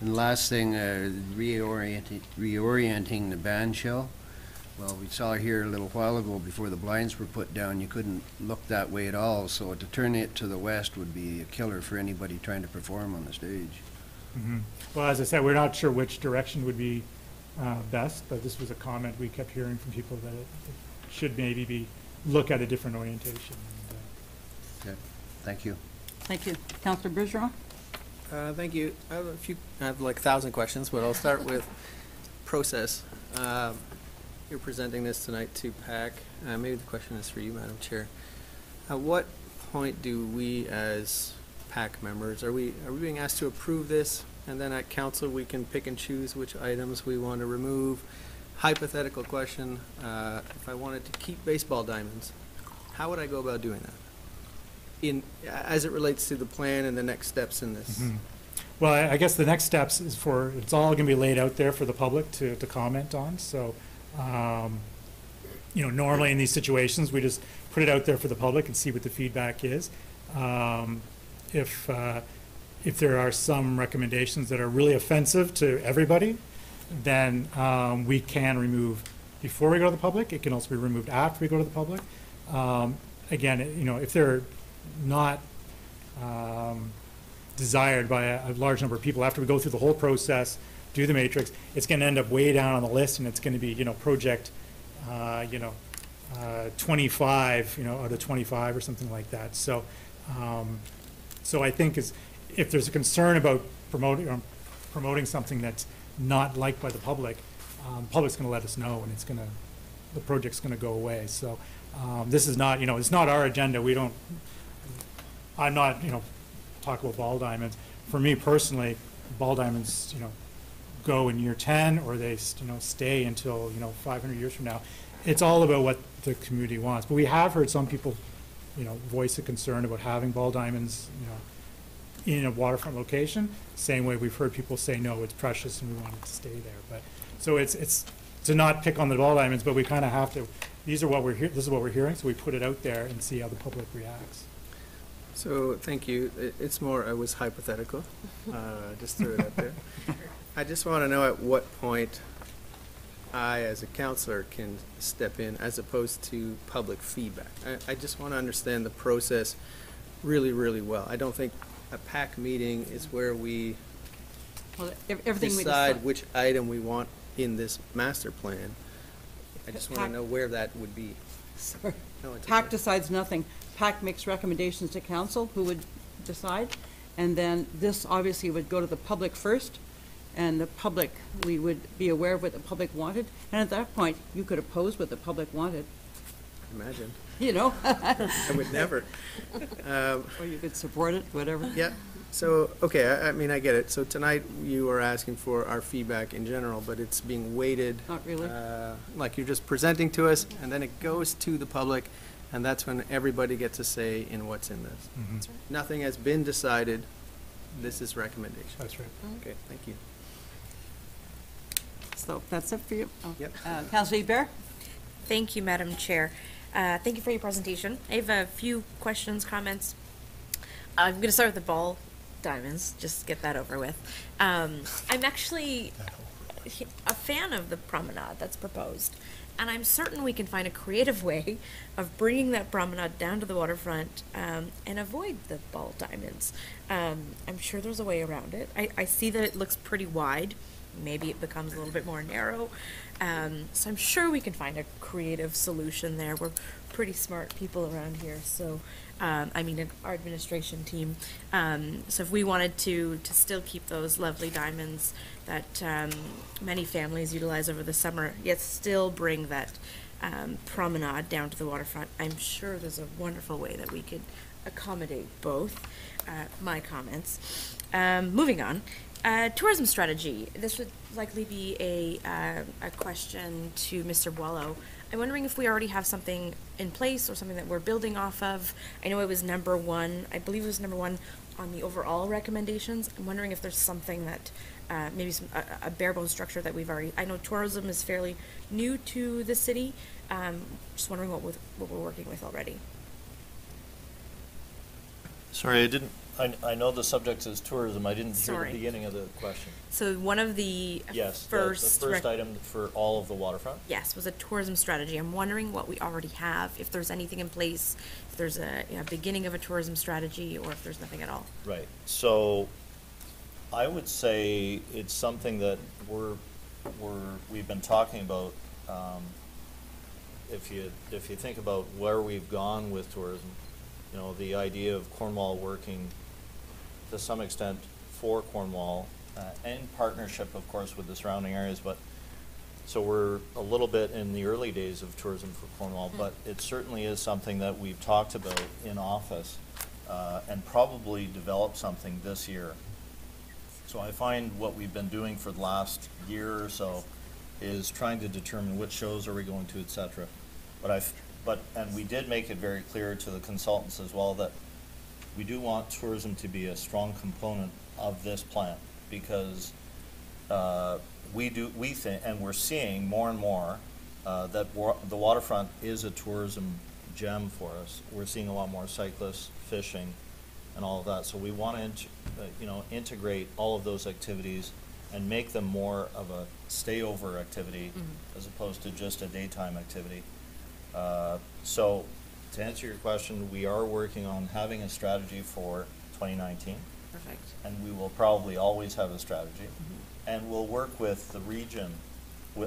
And the last thing, reorienting the band shell. Well, we saw here a little while ago before the blinds were put down, you couldn't look that way at all, so to turn it to the west would be a killer for anybody trying to perform on the stage.
Mm-hmm. Well, as I said, we're not sure which direction would be best, but this was a comment we kept hearing from people that it should maybe look at a different orientation.
Okay, thank you.
Thank you. Councillor Bergeron?
Thank you. I have like 1,000 questions, but I'll start with process. You're presenting this tonight to PAC. Maybe the question is for you, Madam Chair. At what point do we as PAC members, are we being asked to approve this, and then at council we can pick and choose which items we want to remove? Hypothetical question, if I wanted to keep baseball diamonds, how would I go about doing that as it relates to the plan and the next steps in this?
Mm-hmm. Well, I guess the next steps is it's all going to be laid out there for the public to comment on. So, normally in these situations, we just put it out there for the public and see what the feedback is. If there are some recommendations that are really offensive to everybody, then we can remove before we go to the public. It can also be removed after we go to the public. Again, if they're not desired by a large number of people, after we go through the whole process, do the matrix, it's going to end up way down on the list, and it's going to be, project, 25, out of 25 or something like that. So, I think if there's a concern about promoting something that's not liked by the public's going to let us know, and the project's going to go away. So, this is not, it's not our agenda. I'm not, talking about ball diamonds. For me personally, ball diamonds, go in year 10, or they, stay until, 500 years from now. It's all about what the community wants. But we have heard some people, voice a concern about having ball diamonds, in a waterfront location. Same way we've heard people say, no, it's precious and we want it to stay there. But so it's to not pick on the ball diamonds, but we kind of have to. This is what we're hearing, so we put it out there and see how the public reacts.
So, thank you. It's more, I was hypothetical. Just threw it out there. I just want to know at what point I, as a counselor, can step in as opposed to public feedback. I just want to understand the process really, really well. I don't think a PAC meeting is where we decide which item we want in this master plan. I just want to know where that would be.
Sorry.
No, it's
PAC
okay.
decides nothing. PAC makes recommendations to council, who would decide, and then this obviously would go to the public first, and the public, we would be aware of what the public wanted, and at that point, you could oppose what the public wanted,
Imagine.
I
I would never.
or you could support it, whatever.
Yeah. So, okay, I mean, I get it. So tonight you are asking for our feedback in general, but it's being weighted.
Not really.
Like you're just presenting to us, and then it goes to the public, and that's when everybody gets a say in what's in this.
Mhm.
Nothing has been decided. This is recommendation.
That's right.
Okay, thank you.
So that's it for you? Oh.
Yep.
Councillor Bear?
Thank you, Madam Chair. Thank you for your presentation. I have a few questions, comments. I'm going to start with the ball diamonds, just get that over with. I'm actually a fan of the promenade that's proposed, and I'm certain we can find a creative way of bringing that promenade down to the waterfront and avoid the ball diamonds. I'm sure there's a way around it. I see that it looks pretty wide. Maybe it becomes a little bit more narrow. So I'm sure we can find a creative solution there. We're pretty smart people around here, so I mean, our administration team. So if we wanted to still keep those lovely diamonds that many families utilize over the summer, yet still bring that promenade down to the waterfront, I'm sure there's a wonderful way that we could accommodate both. My comments. Moving on. Tourism strategy. This would likely be a question to Mr. Boileau. I'm wondering if we already have something in place or something that we're building off of. I know it was number one. I believe it was number one on the overall recommendations. I'm wondering if there's something that maybe a bare bone structure that we've already. I know tourism is fairly new to the city. Just wondering what we're working with already.
Sorry, I know the subject is tourism. I didn't hear
Sorry.
the beginning of the question.
So one of the
Yes,
first
the first item for all of the waterfront?
Yes, was a tourism strategy. I'm wondering what we already have, if there's anything in place, if there's a beginning of a tourism strategy, or if there's nothing at all.
Right. So I would say it's something that we've been talking about. If you think about where we've gone with tourism, you know, the idea of Cornwall working to some extent for Cornwall, in partnership, of course, with the surrounding areas, but so we're a little bit in the early days of tourism for Cornwall, but it certainly is something that we've talked about in office, and probably develop something this year. So I find what we've been doing for the last year or so is trying to determine which shows are we going to, et cetera. And we did make it very clear to the consultants as well that we do want tourism to be a strong component of this plan, because we think, and we're seeing more and more that the waterfront is a tourism gem for us. We're seeing a lot more cyclists, fishing, and all of that. So we want to, integrate all of those activities and make them more of a stay-over activity as opposed to just a daytime activity. So to answer your question, we are working on having a strategy for 2019.
Perfect.
And we will probably always have a strategy. And we'll work with the region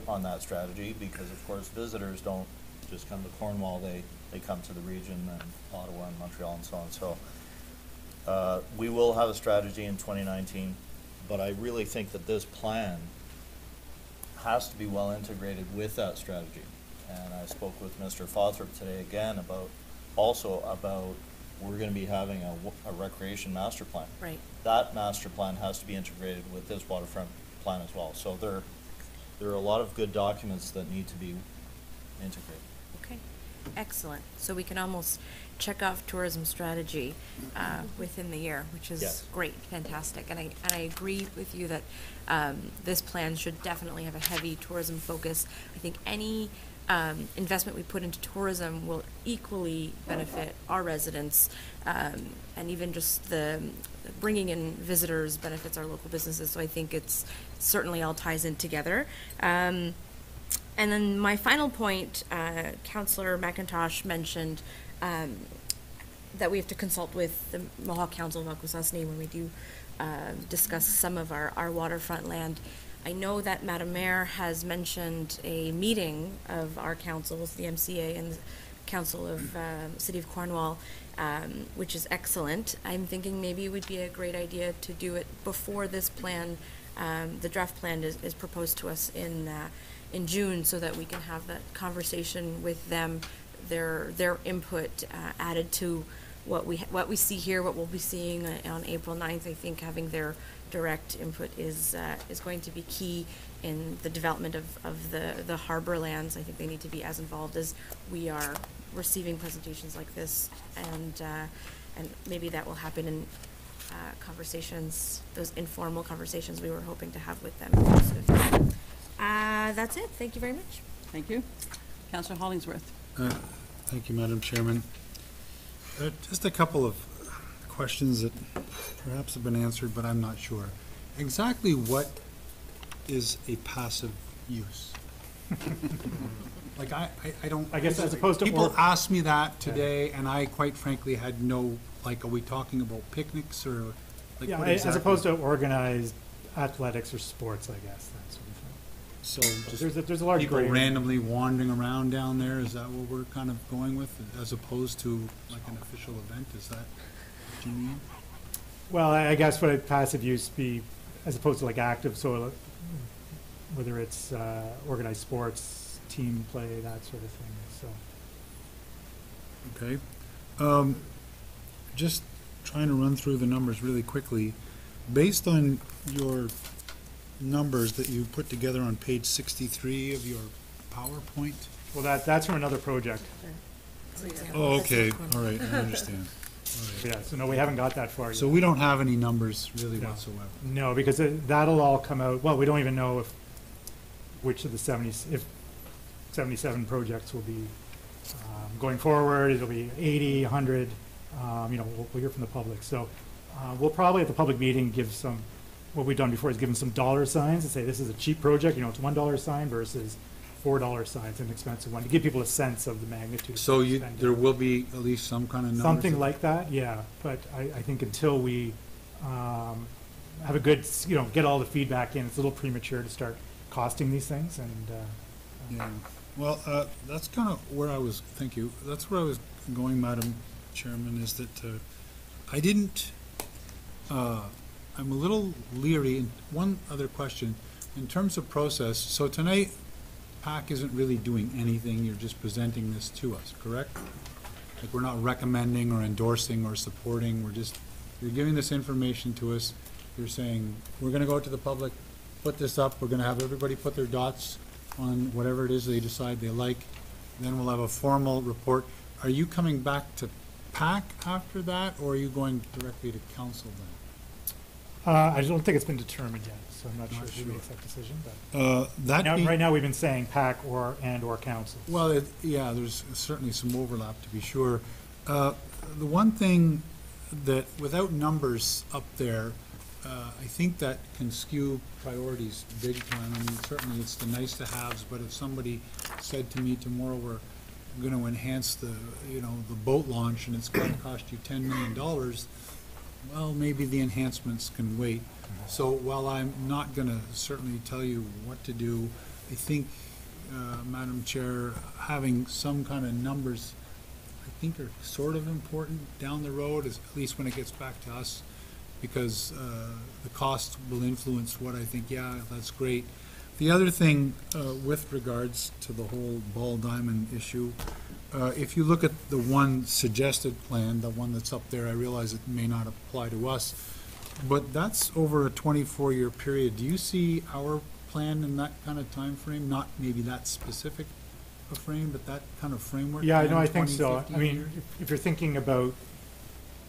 on that strategy, because of course visitors don't just come to Cornwall, they come to the region and Ottawa and Montreal and so on. So we will have a strategy in 2019, but I really think that this plan has to be well integrated with that strategy. And I spoke with Mr. Fawthrop today again about we're going to be having a recreation master plan.
Right.
That master plan has to be integrated with this waterfront plan as well. So there are a lot of good documents that need to be integrated.
Okay, excellent. So we can almost check off tourism strategy within the year, which is
Yes.
great, fantastic. And I agree with you that this plan should definitely have a heavy tourism focus. I think any investment we put into tourism will equally benefit our residents, and even just the bringing in visitors benefits our local businesses. So I think it's certainly all ties in together. And then my final point, Councillor McIntosh mentioned that we have to consult with the Mohawk Council of Akwesasne when we do discuss some of our waterfront land. I know that Madam Mayor has mentioned a meeting of our councils, the MCA and the Council of City of Cornwall, which is excellent. I'm thinking maybe it would be a great idea to do it before this plan, the draft plan is proposed to us in June, so that we can have that conversation with them, their input added to what we see here, what we'll be seeing on April 9th. I think having their direct input is going to be key in the development of the harbor lands. I think they need to be as involved as we are receiving presentations like this, and maybe that will happen in conversations, those informal conversations we were hoping to have with them. So, that's it. Thank you very much.
Thank you. Councillor Hollingsworth.
Thank you, Madam Chairman. Just a couple of questions that perhaps have been answered, but I'm not sure. Exactly what is a passive use? Like, I don't.
I guess as opposed to
people asked me that today, and I quite frankly had no, like, are we talking about picnics or like
Yeah,
what
as
exactly?
opposed to organized athletics or sports, I guess, that sort of thing.
So just
There's a large
people
gray area.
randomly wandering around down there, is that what we're kind of going with, as opposed to like an official event? Is that what you mean?
Well, I guess what a passive use be, as opposed to like active, so whether it's organized sports, team play, that sort of thing, so.
Okay. Just trying to run through the numbers really quickly. Based on your numbers that you put together on page 63 of your PowerPoint?
Well, that's from another project.
Oh, okay, all right, I understand. All right.
Yeah, so no, we haven't got that far yet.
So we don't have any numbers really
No.
whatsoever?
No, because that'll all come out, well, we don't even know which of the 77 projects will be going forward. It'll be 80, 100, we'll hear from the public. So we'll probably at the public meeting give some, what we've done before is give them some dollar signs and say this is a cheap project, it's $1 sign versus $4 signs, an expensive one, to give people a sense of the magnitude.
So
of spending.
there will be at least some kind of numbers?
Something like that, yeah, but I think until we have a good, get all the feedback in, it's a little premature to start costing these things, and
Yeah, well, that's kind of where I was, thank you, that's where I was going, Madam Chairman, is that I didn't, I'm a little leery. And one other question, in terms of process, so tonight, PAC isn't really doing anything, you're just presenting this to us, correct? Like, we're not recommending or endorsing or supporting, you're giving this information to us, you're saying, we're gonna go to the public, put this up, we're gonna have everybody put their dots on whatever it is they decide they like, then we'll have a formal report. Are you coming back to PAC after that, or are you going directly to council then?
I don't think it's been determined yet, so I'm not sure who makes that decision, but right now we've been saying PAC or council.
Well, yeah, there's certainly some overlap, to be sure. The one thing that, without numbers up there, I think that can skew priorities big time. I mean, certainly it's the nice to haves, but if somebody said to me tomorrow, we're gonna enhance the boat launch and it's gonna cost you $10 million, well, maybe the enhancements can wait. So while I'm not gonna certainly tell you what to do, I think, Madam Chair, having some kind of numbers, I think are sort of important down the road, at least when it gets back to us, because the cost will influence what I think, yeah, that's great. The other thing with regards to the whole ball diamond issue, if you look at the one suggested plan, the one that's up there, I realize it may not apply to us, but that's over a 24-year period. Do you see our plan in that kind of time frame? Not maybe that specific a frame, but that kind of framework?
Yeah,
10,
I think
20,
so.
15
I mean,
years?
if you're thinking about,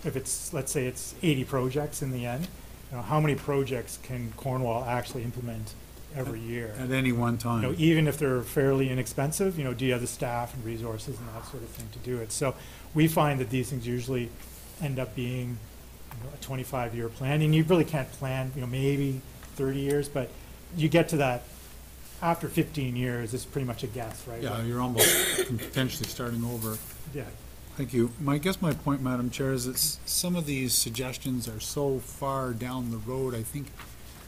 if it's, let's say it's 80 projects in the end, how many projects can Cornwall actually implement every year?
At any one time?
Even if they're fairly inexpensive, do you have the staff and resources and that sort of thing to do it? So we find that these things usually end up being a 25-year plan, and you really can't plan, maybe 30 years, but you get to that after 15 years, it's pretty much a guess, right?
Yeah, you're almost potentially starting over.
Yeah.
Thank you. I guess my point, Madam Chair, is that some of these suggestions are so far down the road, I think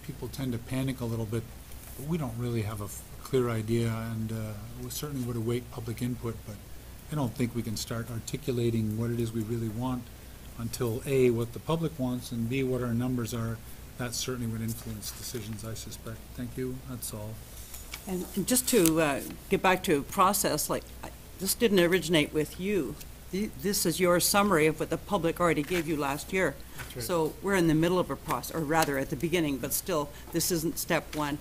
people tend to panic a little bit, but we don't really have a clear idea, and we certainly would await public input, but I don't think we can start articulating what it is we really want until A, what the public wants, and B, what our numbers are. That certainly would influence decisions, I suspect. Thank you. That's all.
And just to get back to process, this didn't originate with you. This is your summary of what the public already gave you last year.
That's right.
So we're in the middle of a process, or rather at the beginning, but still, this isn't step one.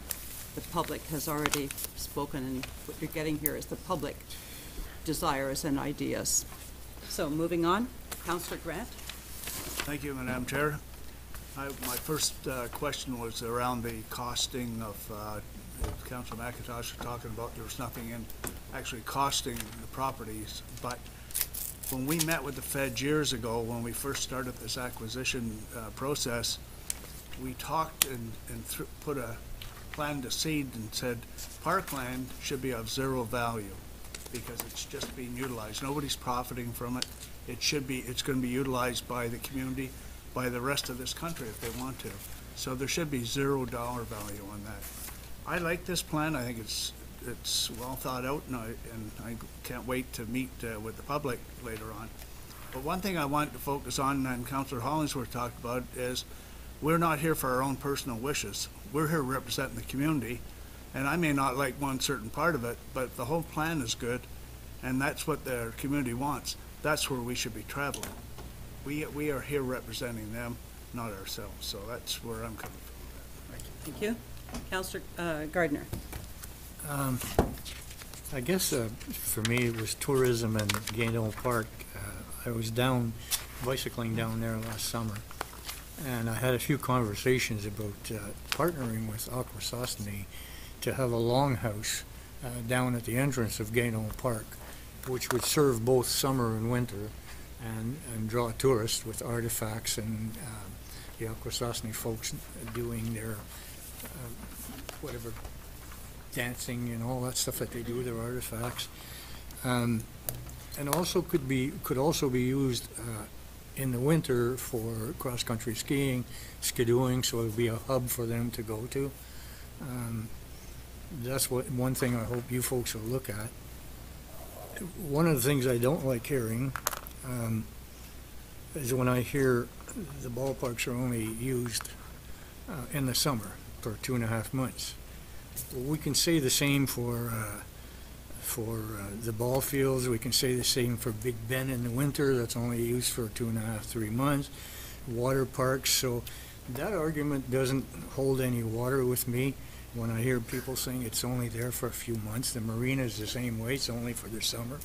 The public has already spoken, and what you're getting here is the public desires and ideas. So moving on, Councillor Grant.
Thank you, Madam Chair. My first question was around the costing of, Councilor McIntosh was talking about there was nothing in actually costing the properties, but when we met with the Fed years ago, when we first started this acquisition process, we talked and put a plan to seed and said parkland should be of zero value because it's just being utilized. Nobody's profiting from it. It's going to be utilized by the community, by the rest of this country if they want to. So there should be $0 value on that. I like this plan. I think it's well thought out, and I can't wait to meet with the public later on. But one thing I want to focus on, and Councillor Hollingsworth talked about, is we're not here for our own personal wishes. We're here representing the community, and I may not like one certain part of it, but the whole plan is good, and that's what the community wants. That's where we should be traveling. We are here representing them, not ourselves, so that's where I'm coming from.
Thank you. Councillor Gardner.
I guess for me, it was tourism and Gaynell Park. I was bicycling down there last summer, and I had a few conversations about partnering with Akwesasne to have a longhouse down at the entrance of Gaynell Park, which would serve both summer and winter and draw tourists with artifacts and the Akwesasne folks doing their whatever dancing and all that stuff that they do with their artifacts, and also could also be used in the winter for cross-country skiing, skidooing, so it would be a hub for them to go to. That's one thing I hope you folks will look at. One of the things I don't like hearing is when I hear the ballparks are only used in the summer for 2.5 months. We can say the same for the ball fields. We can say the same for Big Ben in the winter. That's only used for 2.5, 3 months. Water parks. So that argument doesn't hold any water with me when I hear people saying it's only there for a few months. The marina is the same way. It's only for the summer.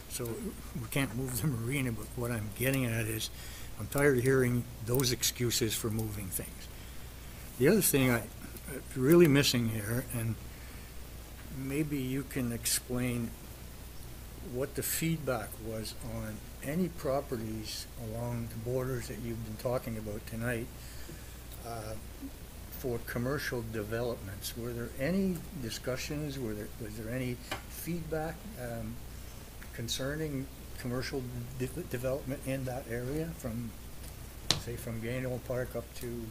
So we can't move the marina. But what I'm getting at is I'm tired of hearing those excuses for moving things. The other thing I'm really missing here, and maybe you can explain what the feedback was on any properties along the borders that you've been talking about tonight for commercial developments. Were there any discussions? Was there any feedback concerning commercial development in that area from, say, from Gaynell Park up to?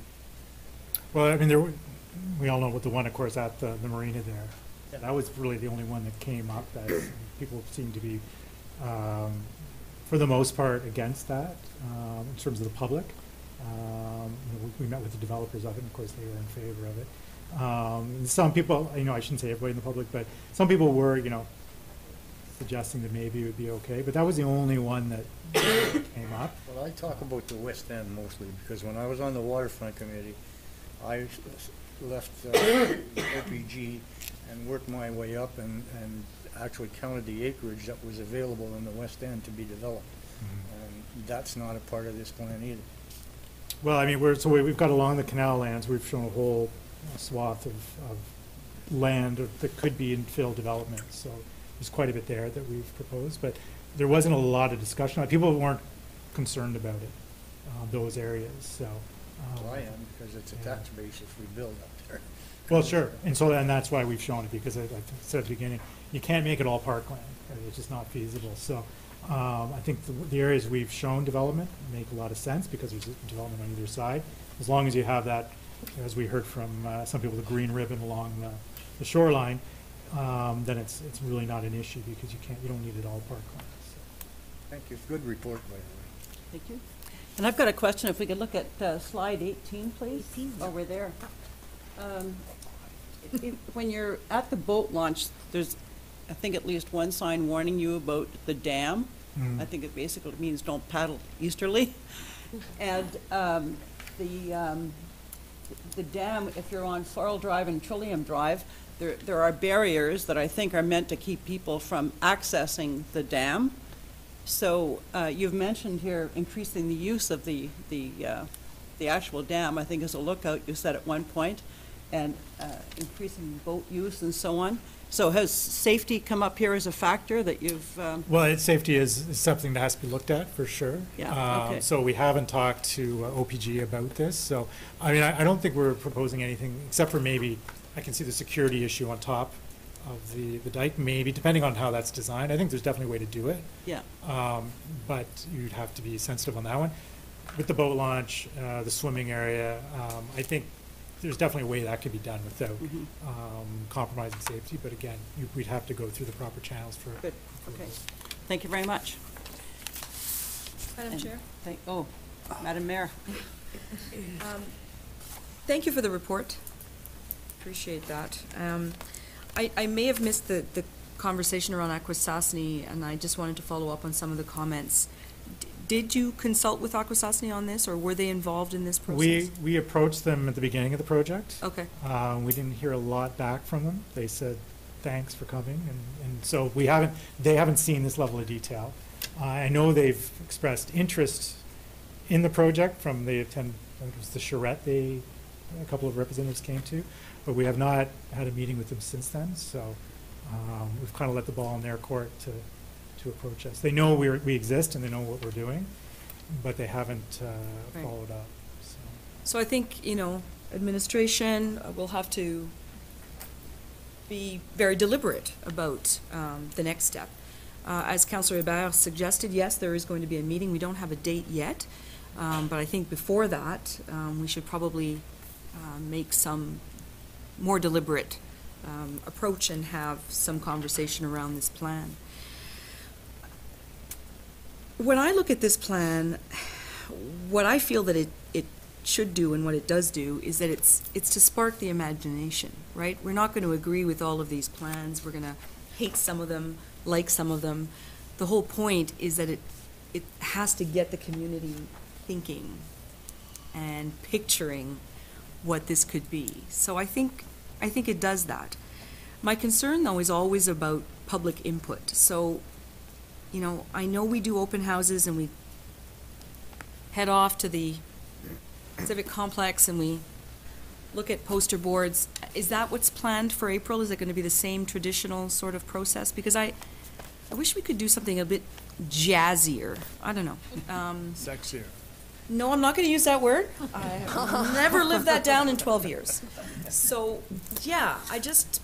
Well, I mean, we all know what the one, of course, at the marina there. Yeah, that was really the only one that came up that people seem to be, for the most part, against that in terms of the public. We met with the developers of it, and of course, they were in favor of it. And some people, I shouldn't say everybody in the public, but some people were, suggesting that maybe it would be okay. But that was the only one that came up.
Well, I talk about the West End mostly because when I was on the waterfront committee, I left OPG and worked my way up and actually counted the acreage that was available in the West End to be developed. And that's not a part of this plan either.
Well, I mean, we've got along the canal lands, we've shown a whole swath of land that could be infill development. So there's quite a bit there that we've proposed, but there wasn't a lot of discussion. People weren't concerned about it, those areas. So.
Well, I am, because it's a tax base if we build up there.
Well, sure, and that's why we've shown it, because like I said at the beginning, you can't make it all parkland. It's just not feasible. So I think the areas we've shown development make a lot of sense because there's development on either side. As long as you have that, as we heard from some people, the green ribbon along the shoreline, then it's really not an issue because you don't need it all parkland. So.
Thank you. Good report, by the way.
Thank you. And I've got a question. If we could look at slide 18, please. 18. Oh, we're there. When you're at the boat launch, there's, I think, at least one sign warning you about the dam. I think it basically means don't paddle easterly. And the dam, if you're on Sorrel Drive and Trillium Drive, there are barriers that I think are meant to keep people from accessing the dam. So you've mentioned here increasing the use of the actual dam, I think, as a lookout, you said at one point, and increasing boat use and so on. So has safety come up here as a factor that you've?
Well, safety is something that has to be looked at, for sure.
Yeah, okay.
So we haven't talked to OPG about this. So, I mean, I don't think we're proposing anything, except for maybe, I can see the security issue on top of the dike, maybe, depending on how that's designed. I think there's definitely a way to do it.
Yeah.
But you'd have to be sensitive on that one. With the boat launch, the swimming area, I think there's definitely a way that could be done without compromising safety, but again, we'd have to go through the proper channels for.
Good, okay. Thank you very much.
Madam
And
Chair?
Madam Mayor.
Thank you for the report. Appreciate that. I may have missed the conversation around Akwesasne, and I just wanted to follow up on some of the comments. Did you consult with Akwesasne on this, or were they involved in this process?
We approached them at the beginning of the project.
Okay.
We didn't hear a lot back from them. They said, thanks for coming, and so they haven't seen this level of detail. I know they've expressed interest in the project from I think it was the charrette a couple of representatives came to, but we have not had a meeting with them since then, so we've kind of let the ball in their court to approach us. They know we exist and they know what we're doing, but they haven't
Right.
followed up.
So I think, administration will have to be very deliberate about the next step. As Councillor Hébert suggested, yes, there is going to be a meeting. We don't have a date yet, but I think before that, we should probably make some more deliberate approach and have some conversation around this plan. When I look at this plan, what I feel that it should do and what it does do is that it's to spark the imagination, right? We're not going to agree with all of these plans. We're going to hate some of them, like some of them. The whole point is that it has to get the community thinking and picturing what this could be. So I think it does that. My concern, though, is always about public input. So, I know we do open houses and we head off to the Civic Complex and we look at poster boards. Is that what's planned for April? Is it going to be the same traditional sort of process? Because I wish we could do something a bit jazzier. I don't know.
Sexier.
No, I'm not going to use that word. I've never lived that down in 12 years. So, yeah,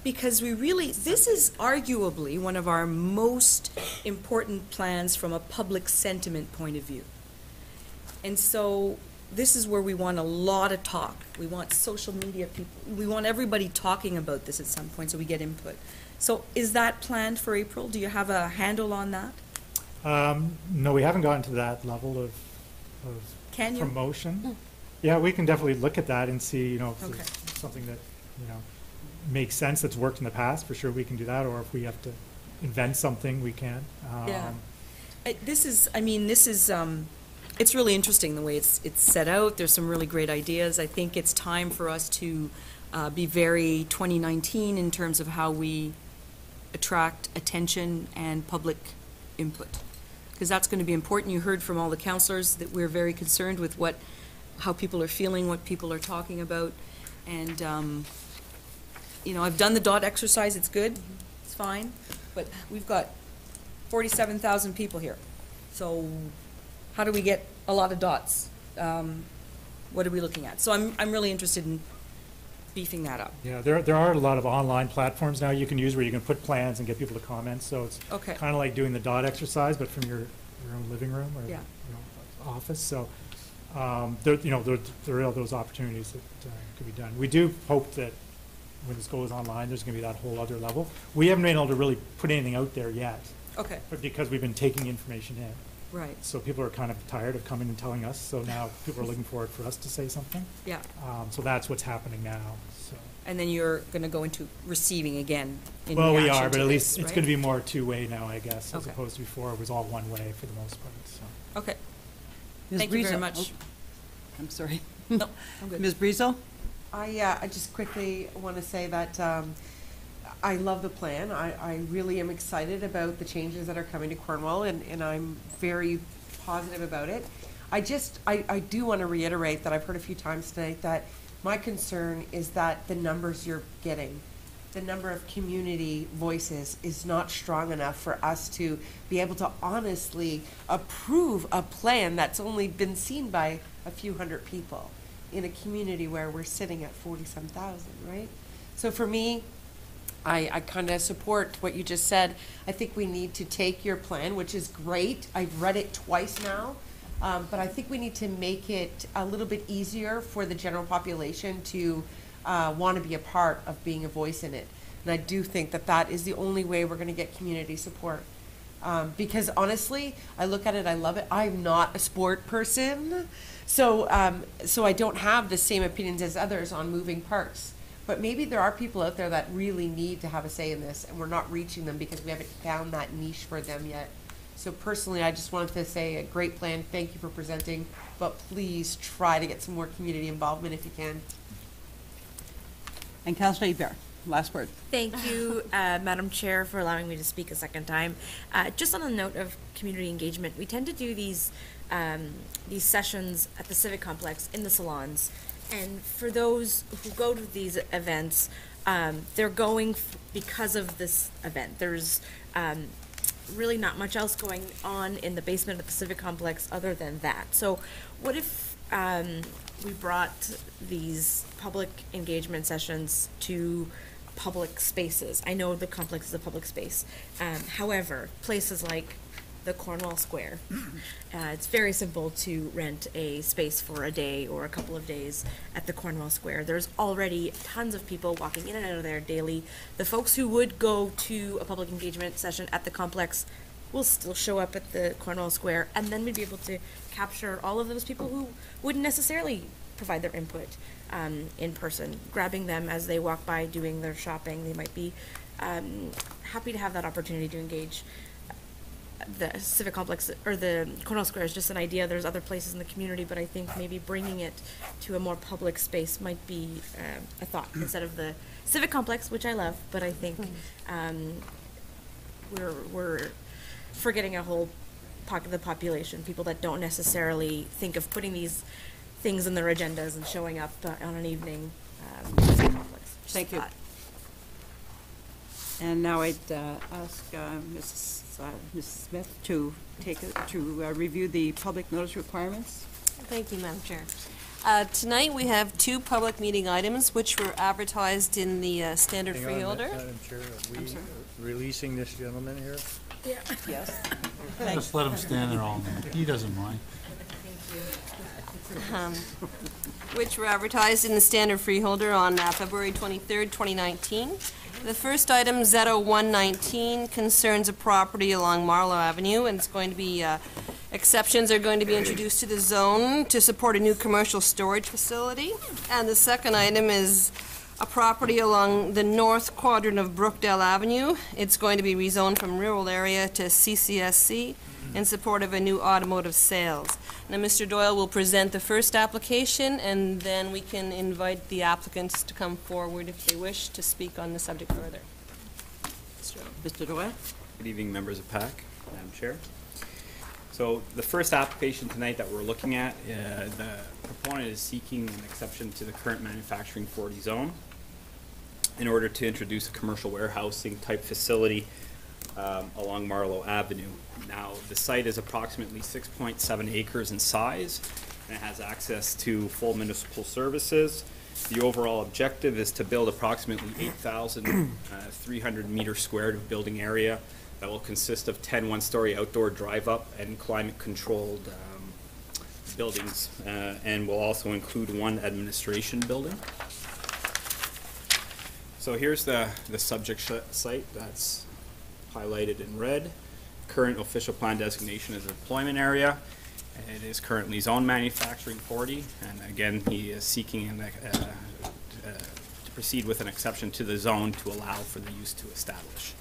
because this is arguably one of our most important plans from a public sentiment point of view. And so this is where we want a lot of talk. We want social media people. We want everybody talking about this at some point so we get input. So is that planned for April? Do you have a handle on that?
No, we haven't gotten to that level of
Can you?
promotion. Yeah, we can definitely look at that and see, if
Okay.
there's something that, makes sense that's worked in the past, for sure we can do that, or if we have to invent something, we can.
Yeah. It's really interesting the way it's set out. There's some really great ideas. I think it's time for us to be very 2019 in terms of how we attract attention and public input, because that's going to be important. You heard from all the councillors that we're very concerned with how people are feeling, what people are talking about, and I've done the dot exercise. It's good, it's fine, but we've got 47,000 people here, so how do we get a lot of dots? What are we looking at? So I'm really interested in beefing that up.
Yeah, there are a lot of online platforms now you can use where you can put plans and get people to comment, so it's
Okay.
kind of like doing the dot exercise, but from your own living room or
Yeah.
office. So there are those opportunities that could be done. We do hope that when this goes online, there's going to be that whole other level. We haven't been able to really put anything out there yet,
Okay.
but because we've been taking information in.
Right,
So people are kind of tired of coming and telling us, so now people are looking forward for us to say something.
yeah.
So that's what's happening now, so.
And then you're gonna go into receiving again in
Well, we
reaction
are, but
to
at
this,
least it's
right?
gonna be more two-way now, I guess, as
Okay.
opposed to before it was all one way for the most part, so.
Okay,
Ms.
thank you very
Brizo-
much.
oh, I'm sorry.
No, I'm good.
Ms. Brizo?
I just quickly want to say that I love the plan. I really am excited about the changes that are coming to Cornwall, and I'm very positive about it. I do want to reiterate that I've heard a few times tonight that my concern is that the numbers you're getting, the number of community voices is not strong enough for us to be able to honestly approve a plan that's only been seen by a few hundred people in a community where we're sitting at 40-some thousand, right? So for me, I kind of support what you just said. I think we need to take your plan, which is great. I've read it twice now. But I think we need to make it a little bit easier for the general population to want to be a part of being a voice in it. And I do think that that is the only way we're going to get community support. Because honestly, I look at it, I love it. I'm not a sport person, so I don't have the same opinions as others on moving parks. But maybe there are people out there that really need to have a say in this, and we're not reaching them because we haven't found that niche for them yet. So personally, I just wanted to say a great plan. Thank you for presenting, but please try to get some more community involvement if you can.
And Councillor Hebert, last word.
Thank you, Madam Chair, for allowing me to speak a second time. Just on the note of community engagement, we tend to do these sessions at the Civic Complex in the salons. And for those who go to these events, they're going because of this event. There's really not much else going on in the basement of the Civic Complex other than that. So what if we brought these public engagement sessions to public spaces? I know the complex is a public space. However, places like the Cornwall Square, it's very simple to rent a space for a day or a couple of days at the Cornwall Square. There's already tons of people walking in and out of there daily. The folks who would go to a public engagement session at the complex will still show up at the Cornwall Square, and then we'd be able to capture all of those people who wouldn't necessarily provide their input in person, grabbing them as they walk by doing their shopping. They might be happy to have that opportunity to engage. The Civic Complex or the Cornwall Square is just an idea. There's other places in the community, but I think maybe bringing it to a more public space might be a thought instead of the Civic Complex, which I love. But I think we're forgetting a whole pocket of the population, people that don't necessarily think of putting these things in their agendas and showing up on an evening. Civic Complex. Just
Thank you.
thought.
And now I'd ask Mrs. Smith to review the public notice requirements.
Thank you, Madam Chair. Tonight, we have two public meeting items which were advertised in the Standard
Hang on a
Freeholder.
minute, Madam Chair, are we releasing this gentleman here?
Yes.
Just let him stand there all night. He doesn't mind.
Which were advertised in the Standard Freeholder on February 23rd, 2019. The first item, Zeto 119, concerns a property along Marlow Avenue, and it's going to be, exceptions are going to be introduced to the zone to support a new commercial storage facility. And the second item is a property along the north quadrant of Brookdale Avenue. It's going to be rezoned from rural area to CCSC in support of a new automotive sales. Now, Mr. Doyle will present the first application, and then we can invite the applicants to come forward if they wish to speak on the subject further.
Mr. Doyle?
Good evening, members of PAC, Madam Chair. So the first application tonight that we're looking at, the proponent is seeking an exception to the current manufacturing 40 zone in order to introduce a commercial warehousing type facility along Marlow Avenue. Now, the site is approximately 6.7 acres in size, and it has access to full municipal services. The overall objective is to build approximately 8,300 meters squared of building area that will consist of 10 one-story outdoor drive-up and climate-controlled buildings, and will also include one administration building. So here's the subject site that's highlighted in red. current official plan designation is a deployment area. It is currently zone manufacturing 40, and again, he is seeking to proceed with an exception to the zone to allow for the use to establish.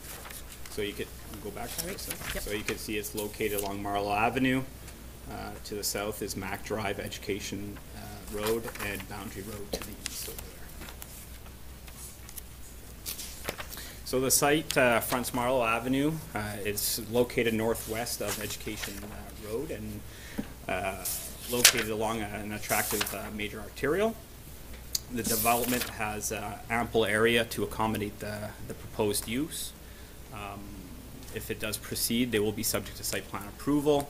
So you could go back to it. So you can see it's located along Marlow Avenue. To the south is Mac Drive, Education Road, and Boundary Road to the east over there. So the site fronts Marlow Avenue. It's located northwest of Education Road and located along an attractive major arterial. The development has ample area to accommodate the proposed use. If it does proceed, they will be subject to site plan approval.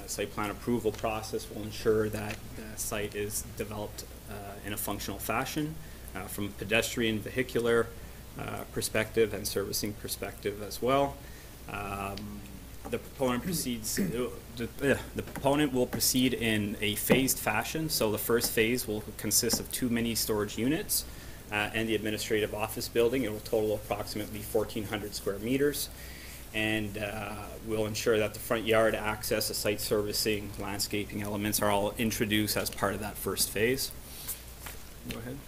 Site plan approval process will ensure that the site is developed in a functional fashion from a pedestrian, vehicular perspective and servicing perspective as well. The proponent the proponent will proceed in a phased fashion. So the first phase will consist of 2 mini storage units and the administrative office building. It will total approximately 1,400 square meters. And we'll ensure that the front yard access, the site servicing, landscaping elements are all introduced as part of that first phase. Go ahead.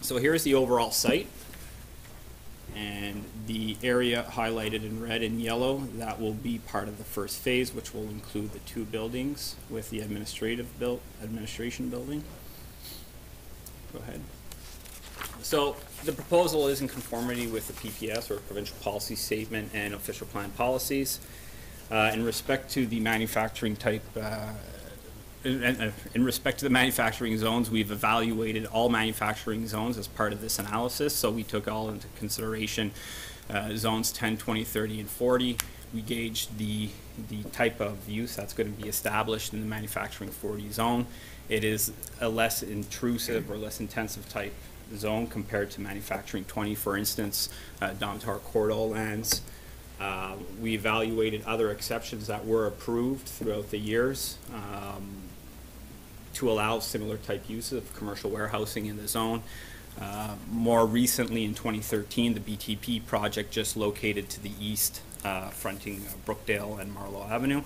So here's the overall site. And the area highlighted in red and yellow, that will be part of the first phase, which will include the 2 buildings with the administration building. Go ahead. So the proposal is in conformity with the PPS, or provincial policy statement, and official plan policies. In respect to the manufacturing type, in respect to the manufacturing zones, we've evaluated all manufacturing zones as part of this analysis. So we took all into consideration zones 10, 20, 30, and 40. We gauged the type of use that's going to be established in the manufacturing 40 zone. It is a less intrusive or less intensive type zone compared to manufacturing 20, for instance, Domtar corridor lands. We evaluated other exceptions that were approved throughout the years to allow similar type uses of commercial warehousing in the zone. More recently in 2013, the BTP project just located to the east, fronting Brookdale and Marlow Avenue.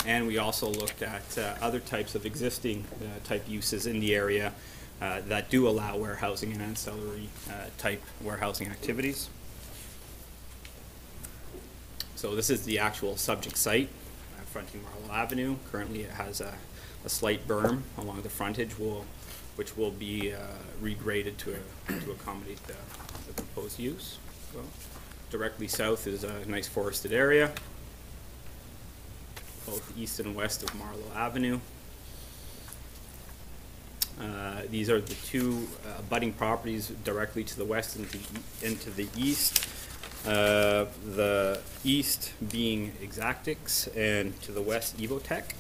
And we also looked at other types of existing type uses in the area that do allow warehousing and ancillary type warehousing activities. So this is the actual subject site, fronting Marlow Avenue. Currently it has a slight berm along the frontage, which will be regraded to accommodate the proposed use. So directly south is a nice forested area, both east and west of Marlow Avenue. These are the 2 abutting properties directly to the west and to the east. The east being Exactix, and to the west Evotech.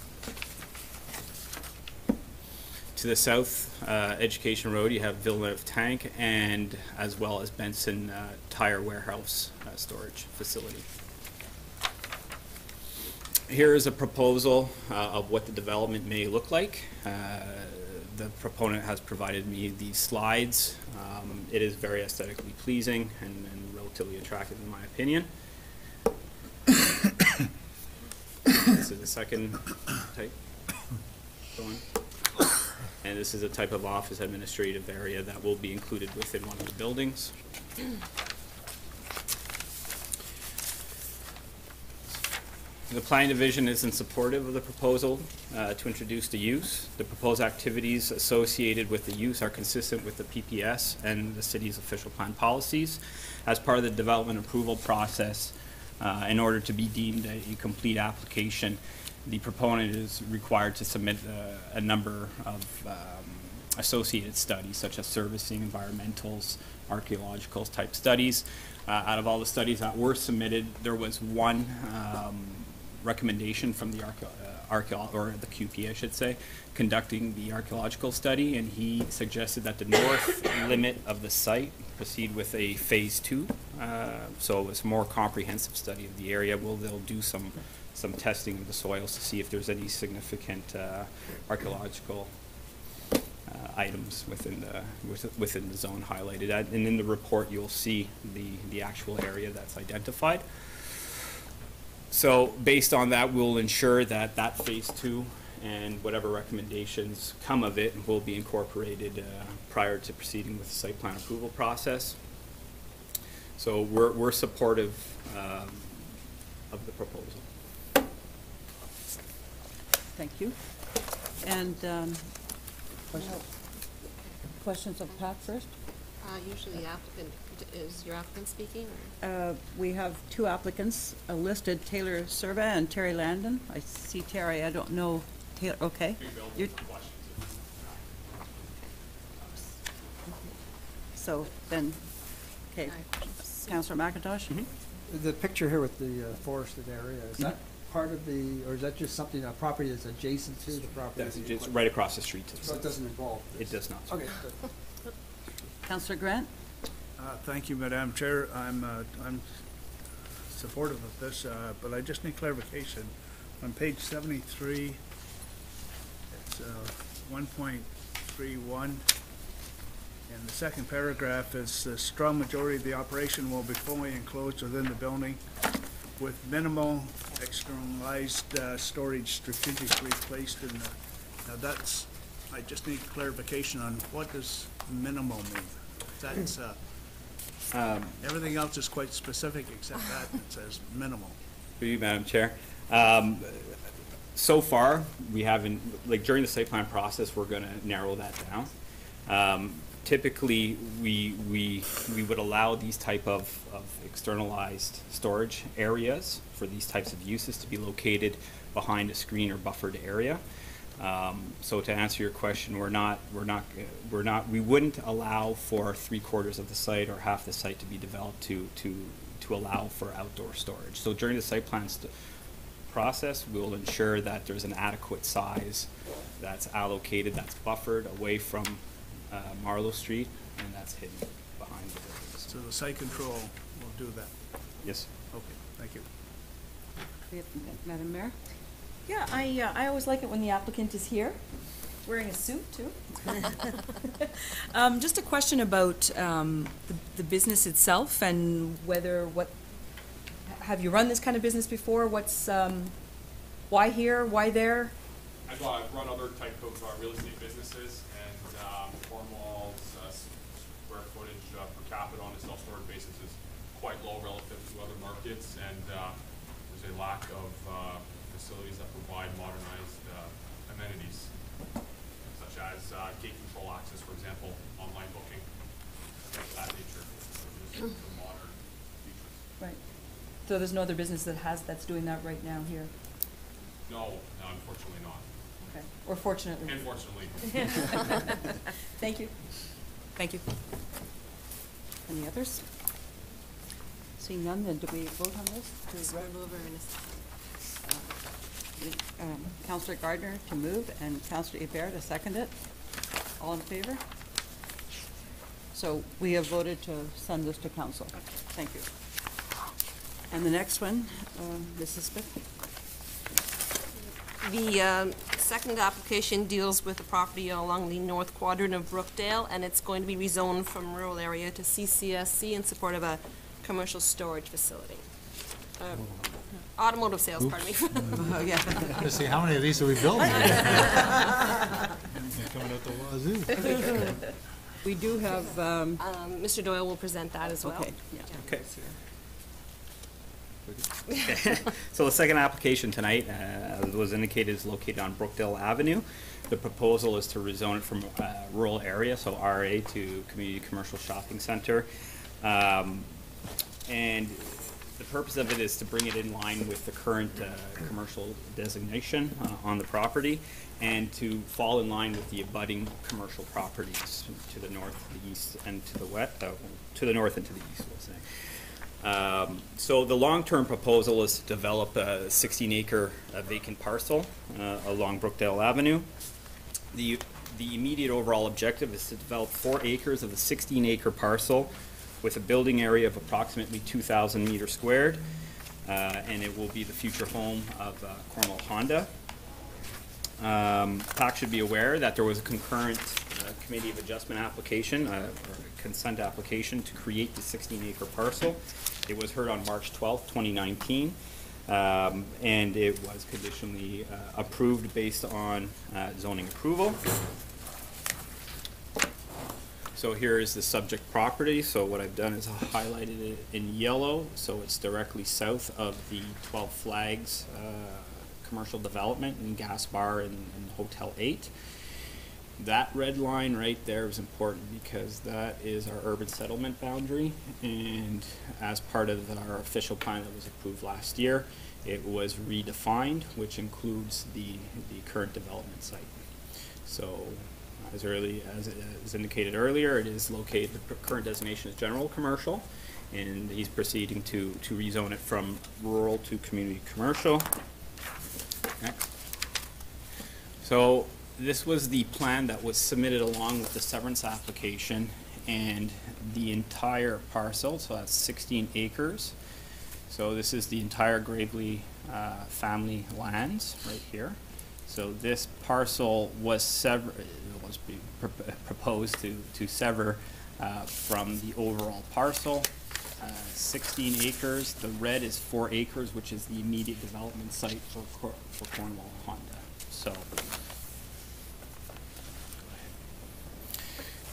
To the south, Education Road, you have Villeneuve Tank, and as well as Benson Tire Warehouse storage facility. Here is a proposal of what the development may look like. The proponent has provided me these slides. It is very aesthetically pleasing and relatively attractive in my opinion. This is the second type. And this is a type of office administrative area that will be included within one of the buildings. The planning division is in supportive of the proposal to introduce the use. The proposed activities associated with the use are consistent with the PPS and the city's official plan policies. As part of the development approval process, in order to be deemed a complete application, the proponent is required to submit a number of associated studies, such as servicing, environmentals, archaeological type studies. Out of all the studies that were submitted, there was one recommendation from the or the QP, I should say, conducting the archaeological study, and he suggested that the north limit of the site proceed with a phase 2. So it's a more comprehensive study of the area. They'll do some testing of the soils to see if there's any significant archaeological items within the zone highlighted. And in the report, you'll see the actual area that's identified. So based on that, we'll ensure that that phase 2 and whatever recommendations come of it will be incorporated prior to proceeding with the site plan approval process. So we're supportive of the proposal.
Thank you. And questions of Pat first?
Usually the applicant, is your applicant speaking? Or?
We have two applicants listed, Taylor Serva and Terry Landon. I see Terry, I don't know Taylor, okay. So then, okay, Councillor McIntosh?
The picture here with the forested area, is that part of the, or is that just something, a property that's adjacent to the property?
It's right across the street.
So it doesn't involve this?
It does not.
Okay, good.
Councillor Grant?
Thank you, Madam Chair. I'm supportive of this, but I just need clarification. On page 73, it's 1.31, and the second paragraph is the strong majority of the operation will be fully enclosed within the building with minimal externalized storage strategically placed in the, now that's, I just need clarification on what does minimal mean? That's, everything else is quite specific except that it says minimal.
Through you, Madam Chair. So far, we haven't, like during the site plan process, we're going to narrow that down. Typically, we would allow these type of externalized storage areas for these types of uses to be located behind a screen or buffered area. So to answer your question, we wouldn't allow for 3/4 of the site or half the site to be developed to allow for outdoor storage. So during the site plan process, we'll ensure that there's an adequate size that's allocated, that's buffered away from Marlowe Street, and that's hidden behind the buildings.
So the site control will do that?
Yes.
Okay, thank you.
Madam Mayor?
Yeah, I always like it when the applicant is here, wearing a suit too. Just a question about the business itself and have you run this kind of business before? Why here, why there?
I've run other type of real estate businesses, and Cornwall's square footage per capita on a self-storage basis is quite low relative to other markets, and there's a lack of facilities that provide modernized amenities, such as gate control access, for example, online booking, things of that nature. So just modern features.
Right. So there's no other business that's doing that right now here?
No, unfortunately not.
Okay. Or fortunately?
Unfortunately.
Thank you. Thank you.
Any others? Seeing none, then do we vote on this? Councillor Gardner to move and Councillor Hebert to second it. All in favor? So we have voted to send this to council. Okay. Thank you. And the next one, Mrs. Smith.
The second application deals with the property along the north quadrant of Brookdale, and it's going to be rezoned from rural area to CCSC in support of a commercial storage facility. Automotive sales, pardon me.
Oh, yeah.
Let's see, how many of these are we building? Coming out the wazoo.
We do have,
Mr. Doyle will present that as well.
okay, yeah.
Okay. So the second application tonight, as was indicated, is located on Brookdale Avenue. The proposal is to rezone it from rural area, so RA, to community commercial shopping center. And the purpose of it is to bring it in line with the current commercial designation on the property, and to fall in line with the abutting commercial properties to the north, the east, and to the west, to the north and to the east, we'll say. So the long-term proposal is to develop a 16-acre vacant parcel along Brookdale Avenue. The immediate overall objective is to develop 4 acres of the 16-acre parcel with a building area of approximately 2,000 meters squared, and it will be the future home of Cornwall Honda. PAC should be aware that there was a concurrent Committee of Adjustment application, or consent application, to create the 16-acre parcel. It was heard on March 12th, 2019. And it was conditionally approved based on zoning approval. So here is the subject property. So what I've done is highlighted it in yellow, so it's directly south of the 12 Flags commercial development and gas bar and Hotel 8. That red line right there is important because that is our urban settlement boundary, and as part of our official plan that was approved last year, it was redefined, which includes the current development site. So as early as it is indicated earlier, it is located, the current designation is general commercial, and he's proceeding to rezone it from rural to community commercial. Next. So this was the plan that was submitted along with the severance application, and the entire parcel, so that's 16 acres. So this is the entire Gravely family lands right here. So this parcel was proposed to sever from the overall parcel. 16 acres. The red is 4 acres, which is the immediate development site for Cornwall Honda.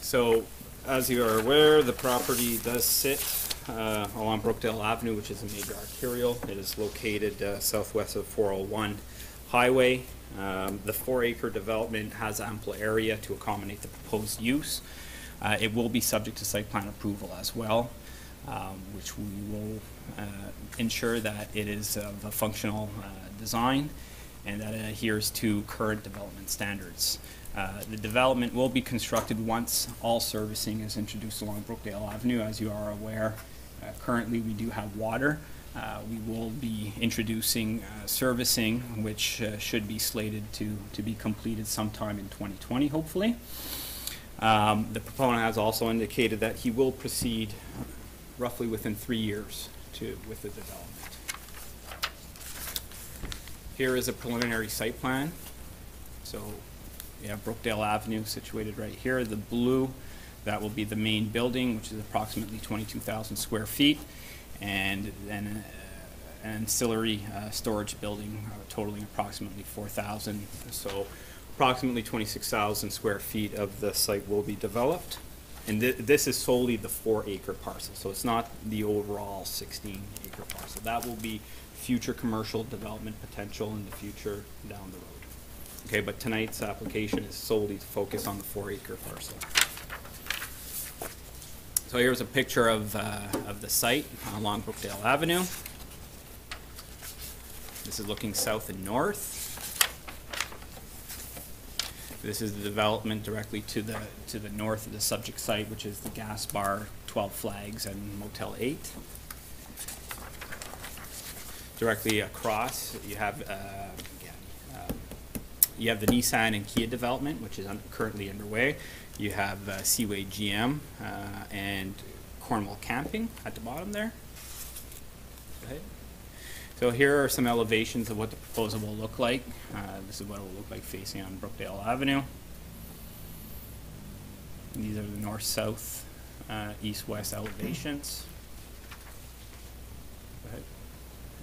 So, as you are aware, the property does sit along Brookdale Avenue, which is a major arterial. It is located southwest of 401 Highway. The 4-acre development has ample area to accommodate the proposed use. It will be subject to site plan approval as well, which we will ensure that it is of a functional design and that it adheres to current development standards. The development will be constructed once all servicing is introduced along Brookdale Avenue. As you are aware, currently we do have water. We will be introducing servicing, which should be slated to be completed sometime in 2020, hopefully. The proponent has also indicated that he will proceed roughly within 3 years with the development. Here is a preliminary site plan. So you have Brookdale Avenue situated right here. The blue, that will be the main building, which is approximately 22,000 square feet, and then an ancillary storage building totaling approximately 4,000. So approximately 26,000 square feet of the site will be developed. And this is solely the 4-acre parcel, so it's not the overall 16-acre parcel. That will be future commercial development potential in the future down the road. Okay, but tonight's application is solely to focus on the 4-acre parcel. So here's a picture of the site along Brookdale Avenue. This is looking south and north. This is the development directly to the north of the subject site, which is the gas bar, 12 Flags, and Motel 8. Directly across, you have the Nissan and Kia development, which is currently underway. You have Seaway GM and Cornwall Camping at the bottom there. Go ahead. So here are some elevations of what the proposal will look like. This is what it will look like facing on Brookdale Avenue. These are the north-south, east-west elevations. Go ahead.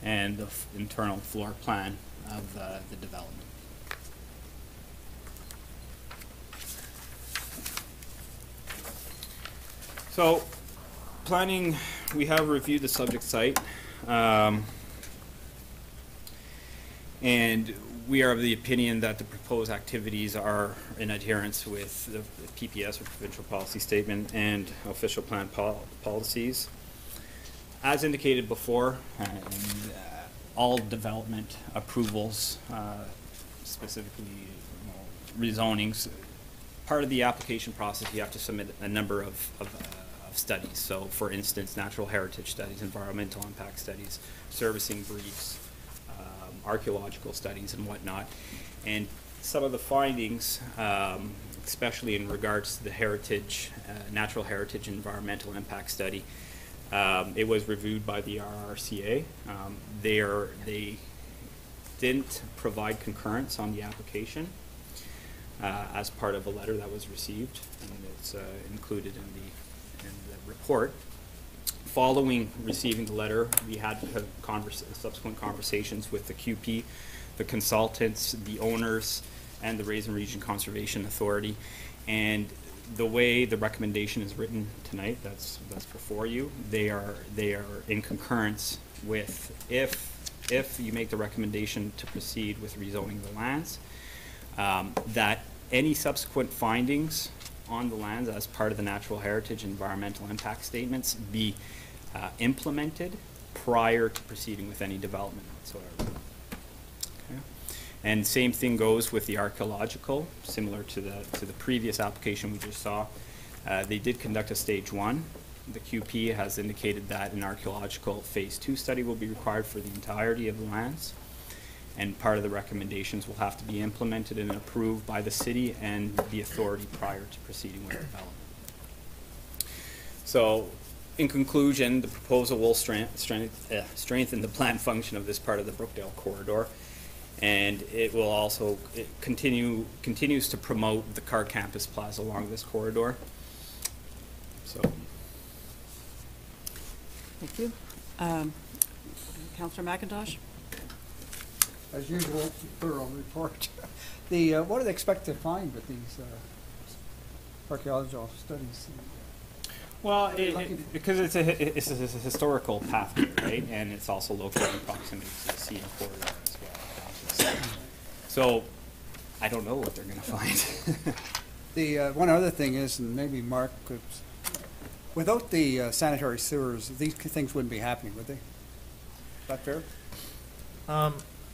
And the internal floor plan of the development. So, planning, we have reviewed the subject site, and we are of the opinion that the proposed activities are in adherence with the PPS, or provincial policy statement, and official plan policies. As indicated before, all development approvals, specifically rezonings, part of the application process, you have to submit a number of studies. So, for instance, natural heritage studies, environmental impact studies, servicing briefs, archaeological studies, and whatnot. And some of the findings, especially in regards to the heritage, natural heritage environmental impact study, it was reviewed by the RRCA. They didn't provide concurrence on the application as part of a letter that was received, and it's included in the report. Following receiving the letter, we had to have subsequent conversations with the QP, the consultants, the owners, and the Raisin Region Conservation Authority. And the way the recommendation is written tonight, that's before you, they are in concurrence with if you make the recommendation to proceed with rezoning the lands, that any subsequent findings on the lands as part of the natural heritage environmental impact statements be implemented prior to proceeding with any development whatsoever. Okay. And same thing goes with the archaeological, similar to the previous application we just saw. They did conduct a stage 1. The QP has indicated that an archaeological phase 2 study will be required for the entirety of the lands. And part of the recommendations will have to be implemented and approved by the city and the authority prior to proceeding with development. So, in conclusion, the proposal will strengthen the planned function of this part of the Brookdale corridor, and it will also continues to promote the Car Campus Plaza along this corridor. So,
Thank you. Councillor McIntosh?
As usual, thorough report. What do they expect to find with these archaeological studies?
well, because it's a historical pathway, right? And it's also located in proximity to the CN corridor as well. So, I don't know what they're going to find.
The one other thing is, and maybe Mark could, without the sanitary sewers, these things wouldn't be happening, would they? Is that fair?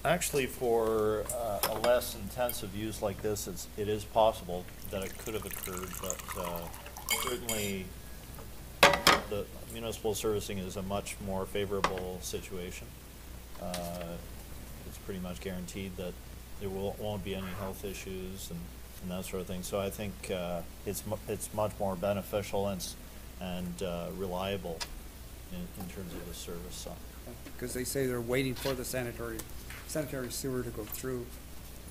Actually, for a less intensive use like this, it is possible that it could have occurred, but certainly the municipal servicing is a much more favorable situation. It's pretty much guaranteed that there won't be any health issues and that sort of thing. So I think it's much more beneficial and reliable in terms of the service side.
Because they say they're waiting for the sanitary sewer to go through.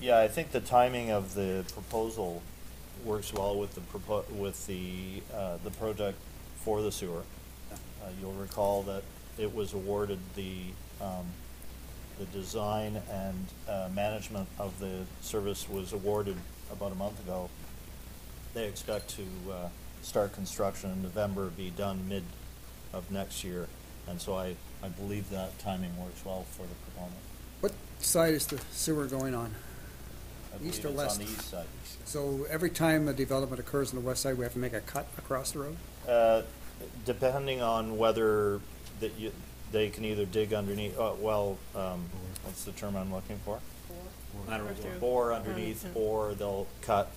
Yeah, I think the timing of the proposal works well with the project for the sewer. You'll recall that it was awarded the design and management of the service was awarded about a month ago. They expect to start construction in November, be done mid of next year, and so I believe that timing works well for the proponent.
What side is the sewer going on?
I believe
East or
it's
west?
on the east side.
So every time a development occurs on the west side, we have to make a cut across the road?
Depending on whether they can either dig underneath, what's the term I'm looking for? Bore underneath, or they'll cut.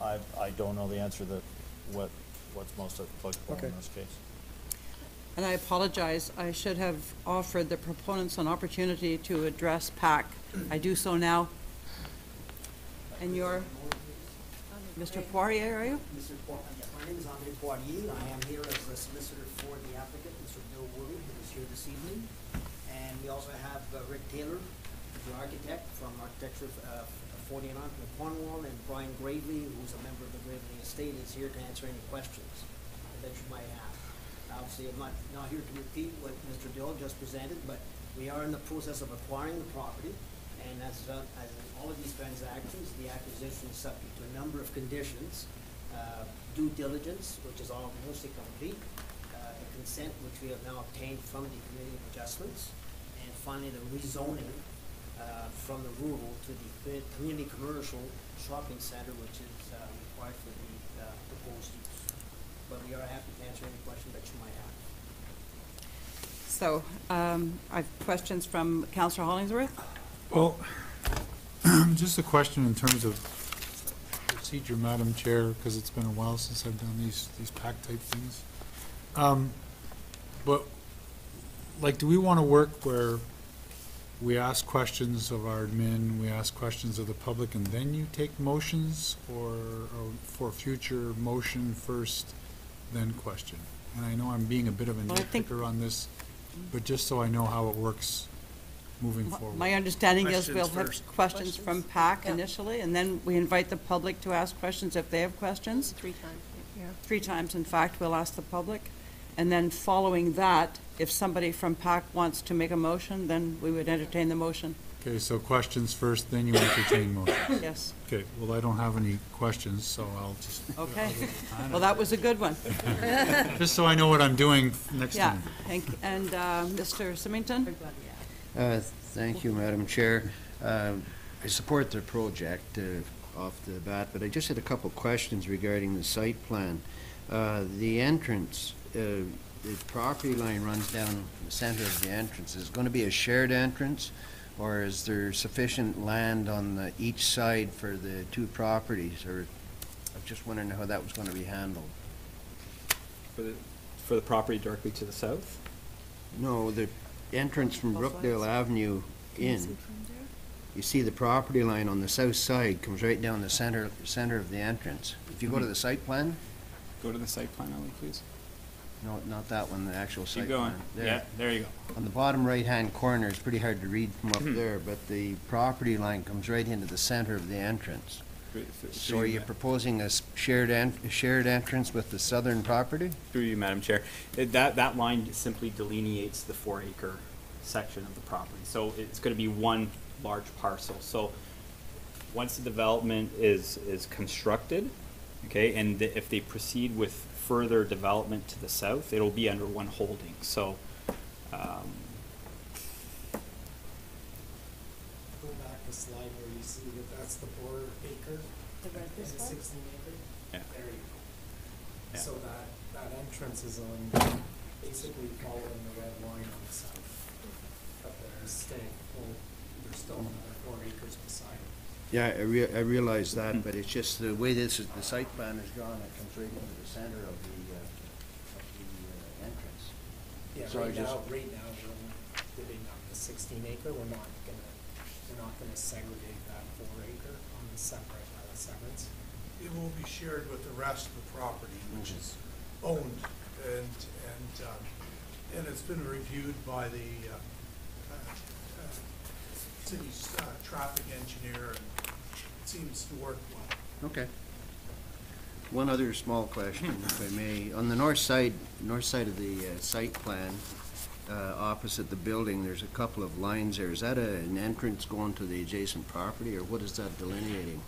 I don't know the answer to what's most applicable in this case.
And I apologize, I should have offered the proponents an opportunity to address PAC. I do so now. And you're Mr. Poirier, are you?
Mr. Poirier, yes, my name is Andre Poirier. I am here as a solicitor for the applicant, Mr. Bill Woody, who is here this evening. And we also have Rick Taylor, the architect from Architecture 49 from Cornwall, and Brian Gravely, who's a member of the Gravely Estate, is here to answer any questions that you might have. Obviously, I'm not here to repeat what Mr. Dill just presented, but we are in the process of acquiring the property, and as in all of these transactions, the acquisition is subject to a number of conditions. Due diligence, which is all mostly complete, a consent, which we have now obtained from the Committee of Adjustments, and finally the rezoning from the rural to the community commercial shopping center, which is required for the proposed use. But we are happy to answer any questions that you might have.
So, I have questions from Councillor Hollingsworth.
Well, just a question in terms of procedure, Madam Chair, because it's been a while since I've done these PAC type things. But, like, do we want to work where we ask questions of our admin, we ask questions of the public, and then you take motions, or for future motion first, then question? And I know I'm being a bit of a nitpicker on this, but just so I know how it works moving forward.
My understanding is
Questions
we'll have
first.
questions from PAC initially, and then we invite the public to ask questions if they have questions.
3 times, yeah.
3 times, in fact, we'll ask the public. And then following that, if somebody from PAC wants to make a motion, then we would entertain the motion.
Okay, so questions first, then you entertain motions.
Yes.
Okay, well, I don't have any questions, so I'll just.
Okay. Well, that was a good one.
Just so I know what I'm doing next
Yeah.
time.
And Mr. Symington?
Thank you, Madam Chair. I support the project off the bat, but I just had a couple questions regarding the site plan. The entrance, the property line runs down the center of the entrance. Is it going to be a shared entrance, or is there sufficient land on each side for the two properties? Or I'm just wondering how that was going to be handled.
For the property directly to the south?
No, the entrance from Brookdale Avenue in. You see the property line on the south side comes right down the center of the entrance. If you go to the site plan?
Go to the site plan, Ellie, please.
No, not that one, the actual site
Keep going.
plan. There.
Yeah, there you go.
On the bottom right-hand corner, it's pretty hard to read from up there, but the property line comes right into the center of the entrance. So are you proposing a shared entrance with the southern property?
Through you, Madam Chair. That line simply delineates the 4-acre section of the property. So it's going to be one large parcel. So once the development is constructed, okay, and if they proceed with further development to the south, it'll be under one holding. So
Go back the slide where you see that that's the 4-acre. And the 16-acre.
Yeah.
There you go.
Yeah.
So that entrance is on, basically following the red line on the south. But there's still another 4 acres beside it.
Yeah, I realize that, but it's just the way the site plan is drawn, it comes right into the center of the entrance.
Yeah,
So
right
I just-
now we're only giving up the 16-acre. We're not gonna segregate that 4-acre on the severance.
It will be shared with the rest of the property, which is owned, and it's been reviewed by the city's traffic engineer, and it seems to work well.
Okay. One other small question, if I may. On the north side of the site plan, opposite the building, there's a couple of lines there. Is that an entrance going to the adjacent property, or what is that delineating?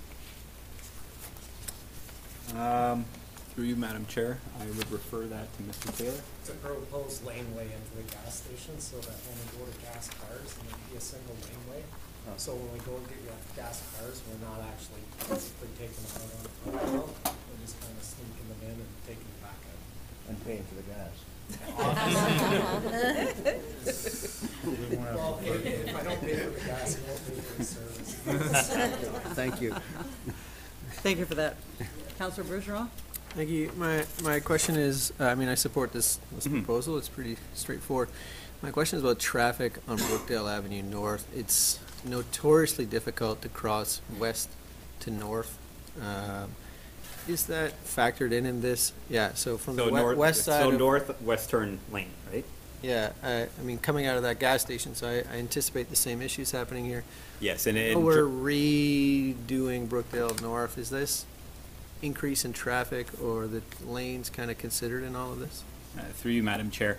Through you, Madam Chair, I would refer that to Mr. Taylor.
It's a proposed laneway into the gas station, so that when we go to gas cars, it'll be a single laneway. So when we go get gas cars, we're not actually physically taking them out on the front road. We're just kind of sneaking them in and taking them back out.
And paying for the gas.
Well, if I don't pay for the gas, I won't pay for the service.
Thank you.
Thank you for that. Councillor Bergeron?
Thank you. My question is, I support this proposal. It's pretty straightforward. My question is about traffic on Brookdale Avenue North. It's notoriously difficult to cross west to north. Is that factored in this? Yeah, so from the west side
So
of...
northwest turn lane, right?
Yeah, coming out of that gas station, so I anticipate the same issues happening here.
Yes, and
We're redoing Brookdale North. Is this increase in traffic or the lanes kind of considered in all of this?
Through you, Madam Chair,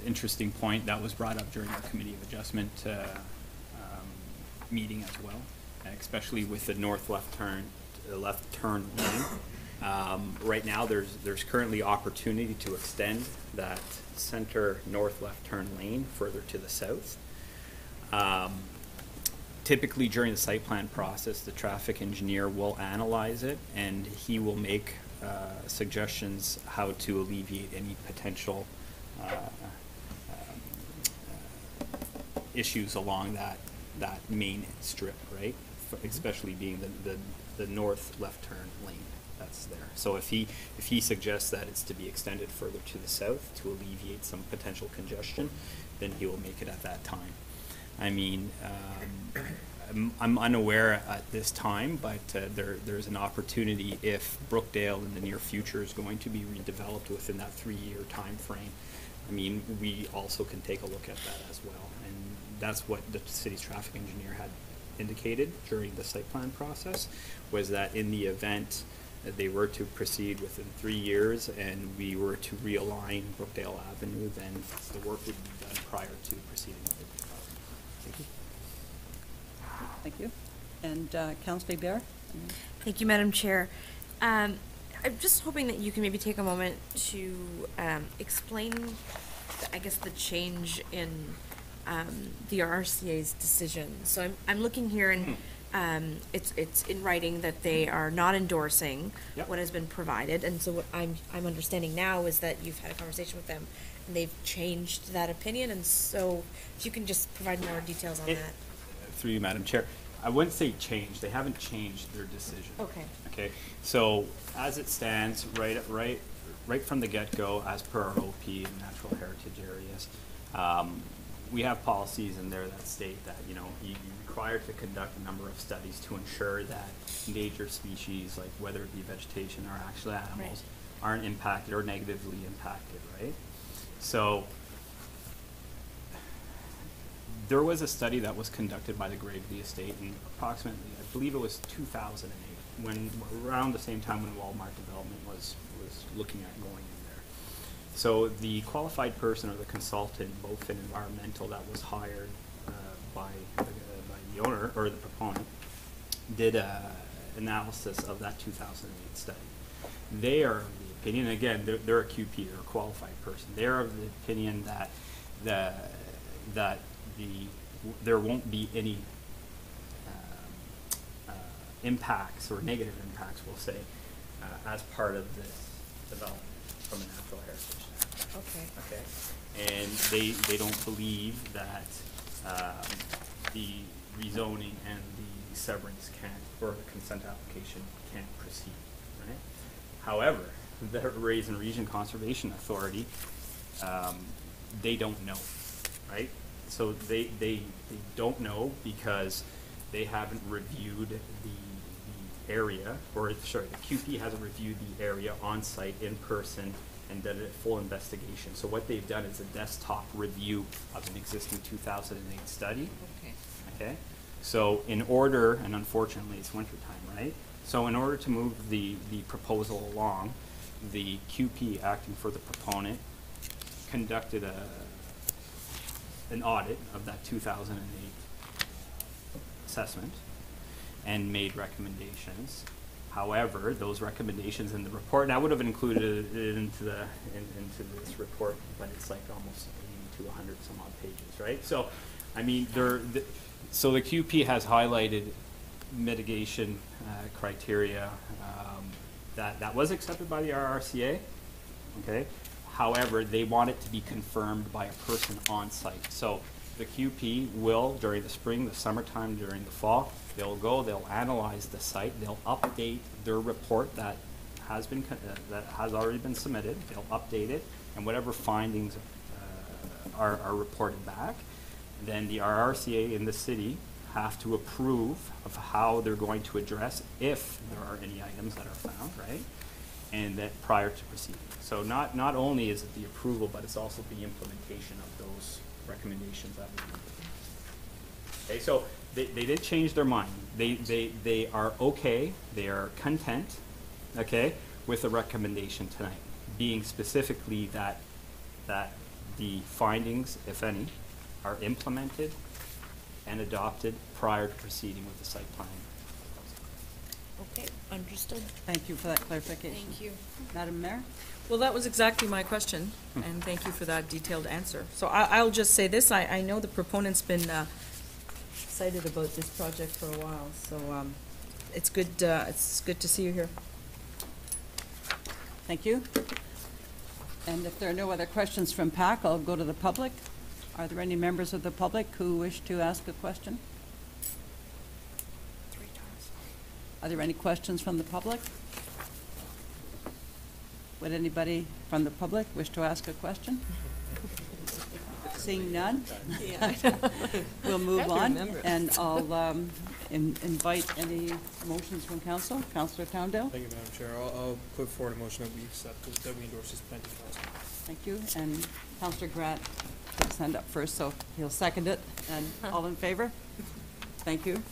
interesting point that was brought up during our Committee of Adjustment meeting as well, especially with the left turn lane. Right now, there's currently opportunity to extend that center left turn lane further to the south. Typically, during the site plan process, the traffic engineer will analyze it, and he will make suggestions how to alleviate any potential issues along that main strip, right? Especially being the north left turn lane that's there. So if he suggests that it's to be extended further to the south to alleviate some potential congestion, then he will make it at that time. I mean, I'm unaware at this time, but there's an opportunity if Brookdale in the near future is going to be redeveloped within that 3-year time frame. I mean, we also can take a look at that as well, and that's what the city's traffic engineer had indicated during the site plan process, was that in the event they were to proceed within 3 years and we were to realign Brookdale Avenue, then the work would be done prior to proceeding with it. Thank you.
Thank you. And Councillor Bear?
Thank you, Madam Chair. I'm just hoping that you can maybe take a moment to explain, I guess, the change in the RCA's decision. So I'm looking here, and it's in writing that they are not endorsing what has been provided. And so what I'm understanding now is that you've had a conversation with them, and they've changed that opinion. And so if you can just provide more details on that.
Through you, Madam Chair. I wouldn't say change. They haven't changed their decision.
Okay.
Okay. So as it stands, right from the get-go, as per our OP in natural heritage areas, we have policies in there that state that you're required to conduct a number of studies to ensure that endangered species, like whether it be vegetation or actual animals, aren't impacted or negatively impacted. Right. So there was a study that was conducted by the Gravely Estate in approximately, I believe it was 2008, around the same time when Walmart Development was looking at going in there. So the qualified person or the consultant, both in environmental, that was hired by the owner or the proponent, did an analysis of that 2008 study. They are of the opinion, again, they're a QP, they're a qualified person. They're of the opinion that there won't be any impacts or negative impacts, we'll say, as part of this development from a natural heritage standpoint.
Okay.
Okay. And they don't believe that the rezoning and the severance or the consent application can't proceed. Right. However, the Raise and Region Conservation Authority, they don't know. Right. So they don't know because they haven't reviewed the area, or sorry, the QP hasn't reviewed the area on site in person and done a full investigation. So what they've done is a desktop review of an existing 2008 study.
Okay.
Okay. So in order, and unfortunately it's winter time, right? So in order to move the proposal along, the QP acting for the proponent conducted an audit of that 2008 assessment and made recommendations. However, those recommendations in the report, and I would have included it into this report, but it's like almost 80 to 100 some odd pages, right? So, I mean, so the QP has highlighted mitigation criteria that was accepted by the RRCA, okay? However, they want it to be confirmed by a person on site. So the QP will, during the spring, the summertime, during the fall, they'll analyze the site, they'll update their report that has already been submitted, they'll update it, and whatever findings are reported back, then the RRCA in the city have to approve of how they're going to address if there are any items that are found, right? And that prior to proceeding. So not only is it the approval, but it's also the implementation of those recommendations that we made. Okay, so they did change their mind. They are okay, they are content, okay, with the recommendation tonight, being specifically that the findings, if any, are implemented and adopted prior to proceeding with the site plan.
Okay, understood.
Thank you for that clarification.
Thank you.
Madam Mayor?
Well, that was exactly my question, and thank you for that detailed answer. So I'll just say this, I know the proponent's been excited about this project for a while, so it's good to see you here.
Thank you. And if there are no other questions from PAC, I'll go to the public. Are there any members of the public who wish to ask a question?
3 times.
Are there any questions from the public? Would anybody from the public wish to ask a question? Seeing none? We'll move on, and I'll invite any motions from council. Councillor Towndale?
Thank you, Madam Chair. I'll put forward a motion that we accept, that we endorse this plan 2000.
Thank you, and Councillor Grant will stand up first, so he'll second it, and all in favor? Thank you.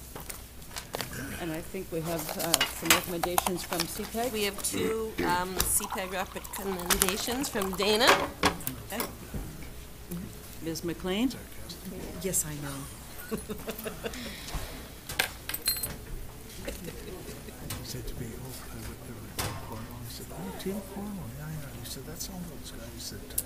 And I think we have some recommendations from CPAC.
We have two CPAC recommendations from Dana.
Okay. Ms. McLean?
Yes, I know.
He said to me, Cornwall, he said, oh, Team Cornwall, yeah, he said, that's all those guys that,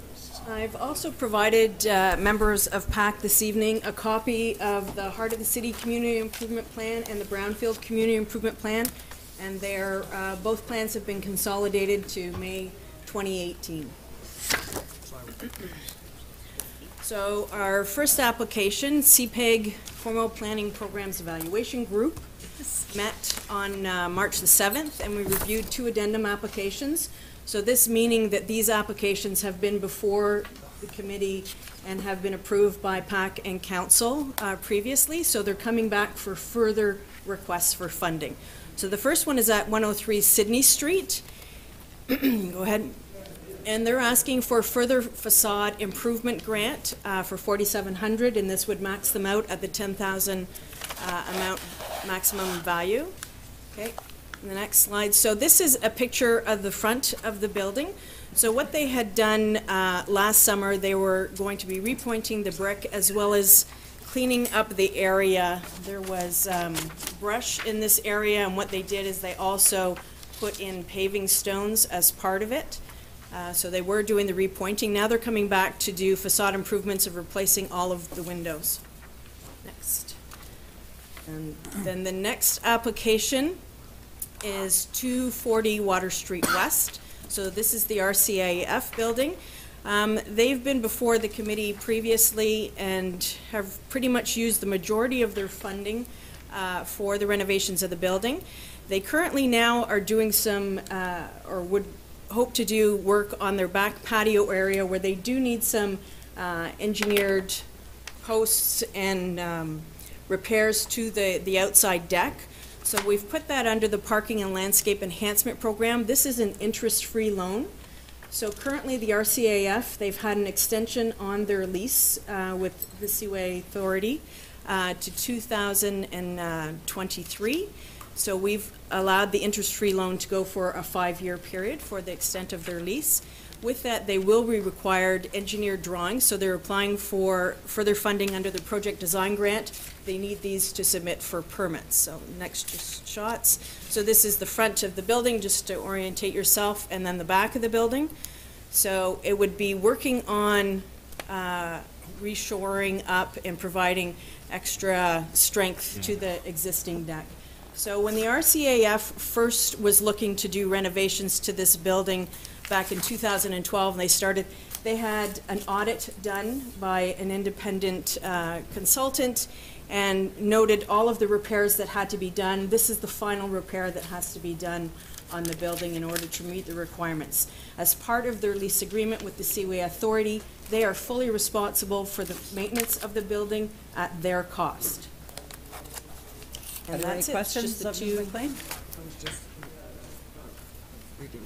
I've also provided members of PAC this evening a copy of the Heart of the City Community Improvement Plan and the Brownfield Community Improvement Plan, and they're, both plans have been consolidated to May 2018. So our first application, CPAG Formal Planning Programs Evaluation Group, met on March the 7th, and we reviewed 2 addendum applications. So this meaning that these applications have been before the committee and have been approved by PAC and Council previously, so they're coming back for further requests for funding. So the first one is at 103 Sydney Street. Go ahead. And they're asking for further facade improvement grant for $4,700, and this would max them out at the $10,000 amount maximum value. Okay, the next slide. So this is a picture of the front of the building. So what they had done last summer, they were going to be repointing the brick as well as cleaning up the area. There was brush in this area, and what they did is they also put in paving stones as part of it. So they were doing the repointing. Now they're coming back to do facade improvements of replacing all of the windows. Next. And then the next application is 240 Water Street West. So this is the RCAF building. They've been before the committee previously and have pretty much used the majority of their funding for the renovations of the building. They currently now are doing some, or would hope to do work on their back patio area where they do need some engineered posts and repairs to the outside deck. So we've put that under the Parking and Landscape Enhancement Program. This is an interest-free loan. So currently the RCAF, they've had an extension on their lease with the Seaway Authority to 2023. So we've allowed the interest-free loan to go for a 5-year period for the extent of their lease. With that, they will be required engineered drawings, so they're applying for further funding under the project design grant. They need these to submit for permits. So next just shots. So this is the front of the building, just to orientate yourself, and then the back of the building. So it would be working on reshoring up and providing extra strength to the existing deck. So when the RCAF first was looking to do renovations to this building back in 2012, and they had an audit done by an independent consultant and noted all of the repairs that had to be done. This is the final repair that has to be done on the building in order to meet the requirements. As part of their lease agreement with the Seaway Authority, they are fully responsible for the maintenance of the building at their cost.
Are
And
there any
that's it.
questions
Just the
of Ms.
two.
McLean?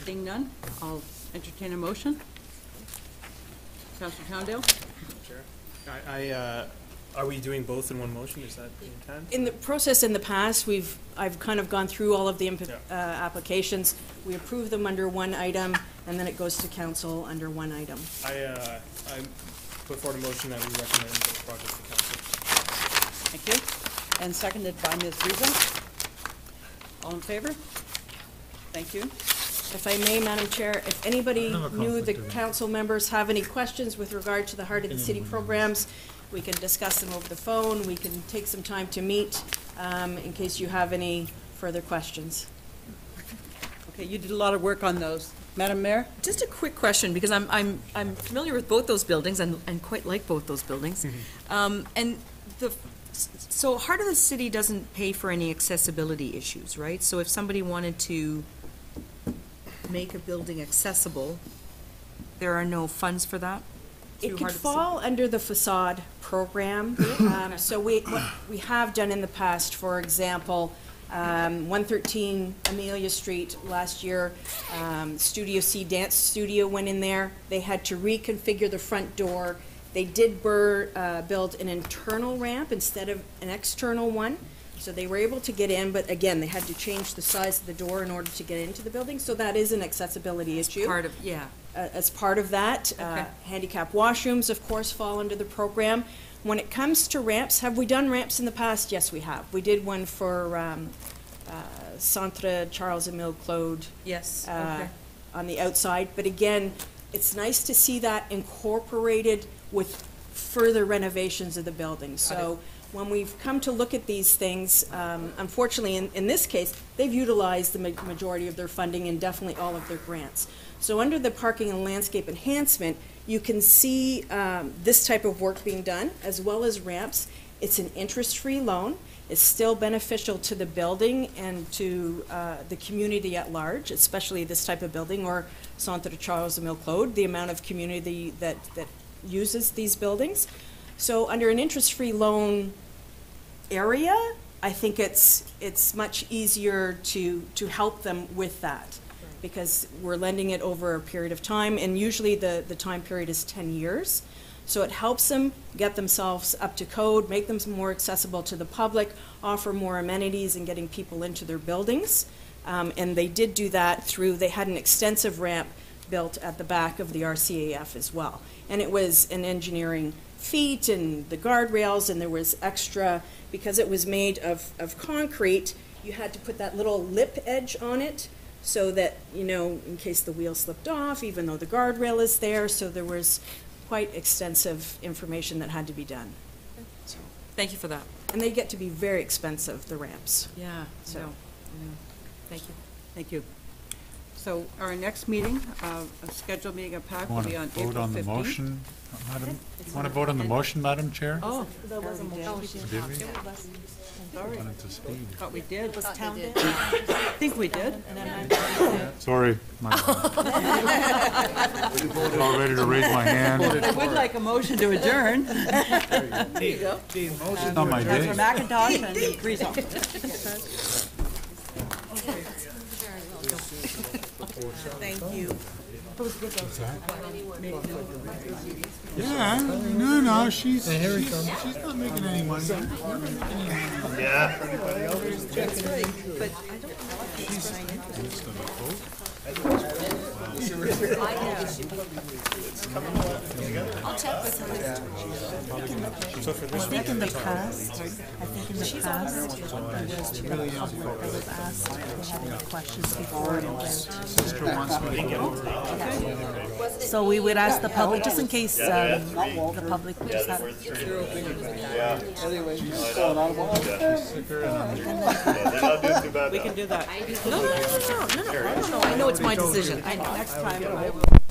Seeing none, I'll entertain a motion. Councillor Towndale?
Chair, are we doing both in one motion? Is that the intent?
In the process in the past, I've kind of gone through all of the applications. We approve them under one item, and then it goes to council under one item.
I put forward a motion that we recommend this project to council.
Thank you. And seconded by Ms. Riza. All in favor? Thank you.
If I may, Madam Chair, if anybody knew the council members have any questions with regard to the Heart of the City programs, we can discuss them over the phone. We can take some time to meet in case you have any further questions.
Okay, you did a lot of work on those. Madam Mayor?
Just a quick question, because I'm familiar with both those buildings and quite like both those buildings. And so Heart of the City doesn't pay for any accessibility issues, right? So if somebody wanted to make a building accessible, there are no funds for that?
It could fall under the facade program. So what we have done in the past, for example, 113 Amelia Street last year, Studio C Dance Studio went in there. They had to reconfigure the front door. They did build an internal ramp instead of an external one. So they were able to get in, but again, they had to change the size of the door in order to get into the building, so that is an accessibility issue.
Part of, yeah.
As part of that, handicap washrooms, of course, fall under the program. When it comes to ramps, have we done ramps in the past? Yes, we have. We did one for Centre Charles-Émile Claude.
Yes,
On the outside, but again, it's nice to see that incorporated with further renovations of the building. So when we've come to look at these things, unfortunately, in this case, they've utilized the majority of their funding and definitely all of their grants. So under the parking and landscape enhancement, you can see this type of work being done, as well as ramps. It's an interest-free loan. It's still beneficial to the building and to the community at large, especially this type of building, or Centre Charles-Émile Claude, the amount of community that uses these buildings. So under an interest-free loan area, I think it's much easier to help them with that, because we're lending it over a period of time, and usually the time period is 10 years. So it helps them get themselves up to code, make them more accessible to the public, offer more amenities in getting people into their buildings. And they did do that through, they had an extensive ramp built at the back of the RCAF as well. And it was an engineering feat, and the guardrails, and there was extra, because it was made of concrete, you had to put that little lip edge on it so that, you know, in case the wheel slipped off, even though the guardrail is there, so there was quite extensive information that had to be done. So,
thank you for that.
and they get to be very expensive, the ramps.
Yeah,
So-
Thank you.
Thank you. So our next meeting, a scheduled meeting of PAC will
Want
be
to
on
vote
April
on the
15th.
motion, Madam? Want to vote on the motion, Madam Chair?
Oh,
There was a motion.
Did we?
sorry.
Wanted to speed.
Thought we did.
Was Town did?
I think we did.
Sorry. My bad. All ready to raise my hand.
I would like a motion to adjourn. There you go.
It's not my day.
Councilor McIntosh and Griesel.
Thank you.
Yeah, no, she's not making any money.
Yeah.
That's right, but I don't know if it's signed
I'll check with her.
I
think in the past, there was the public that was asked if they had any questions before it went. So we would ask the public, just in case the public would just have.
We can do that.
No, I know it's my decision. Next time I will.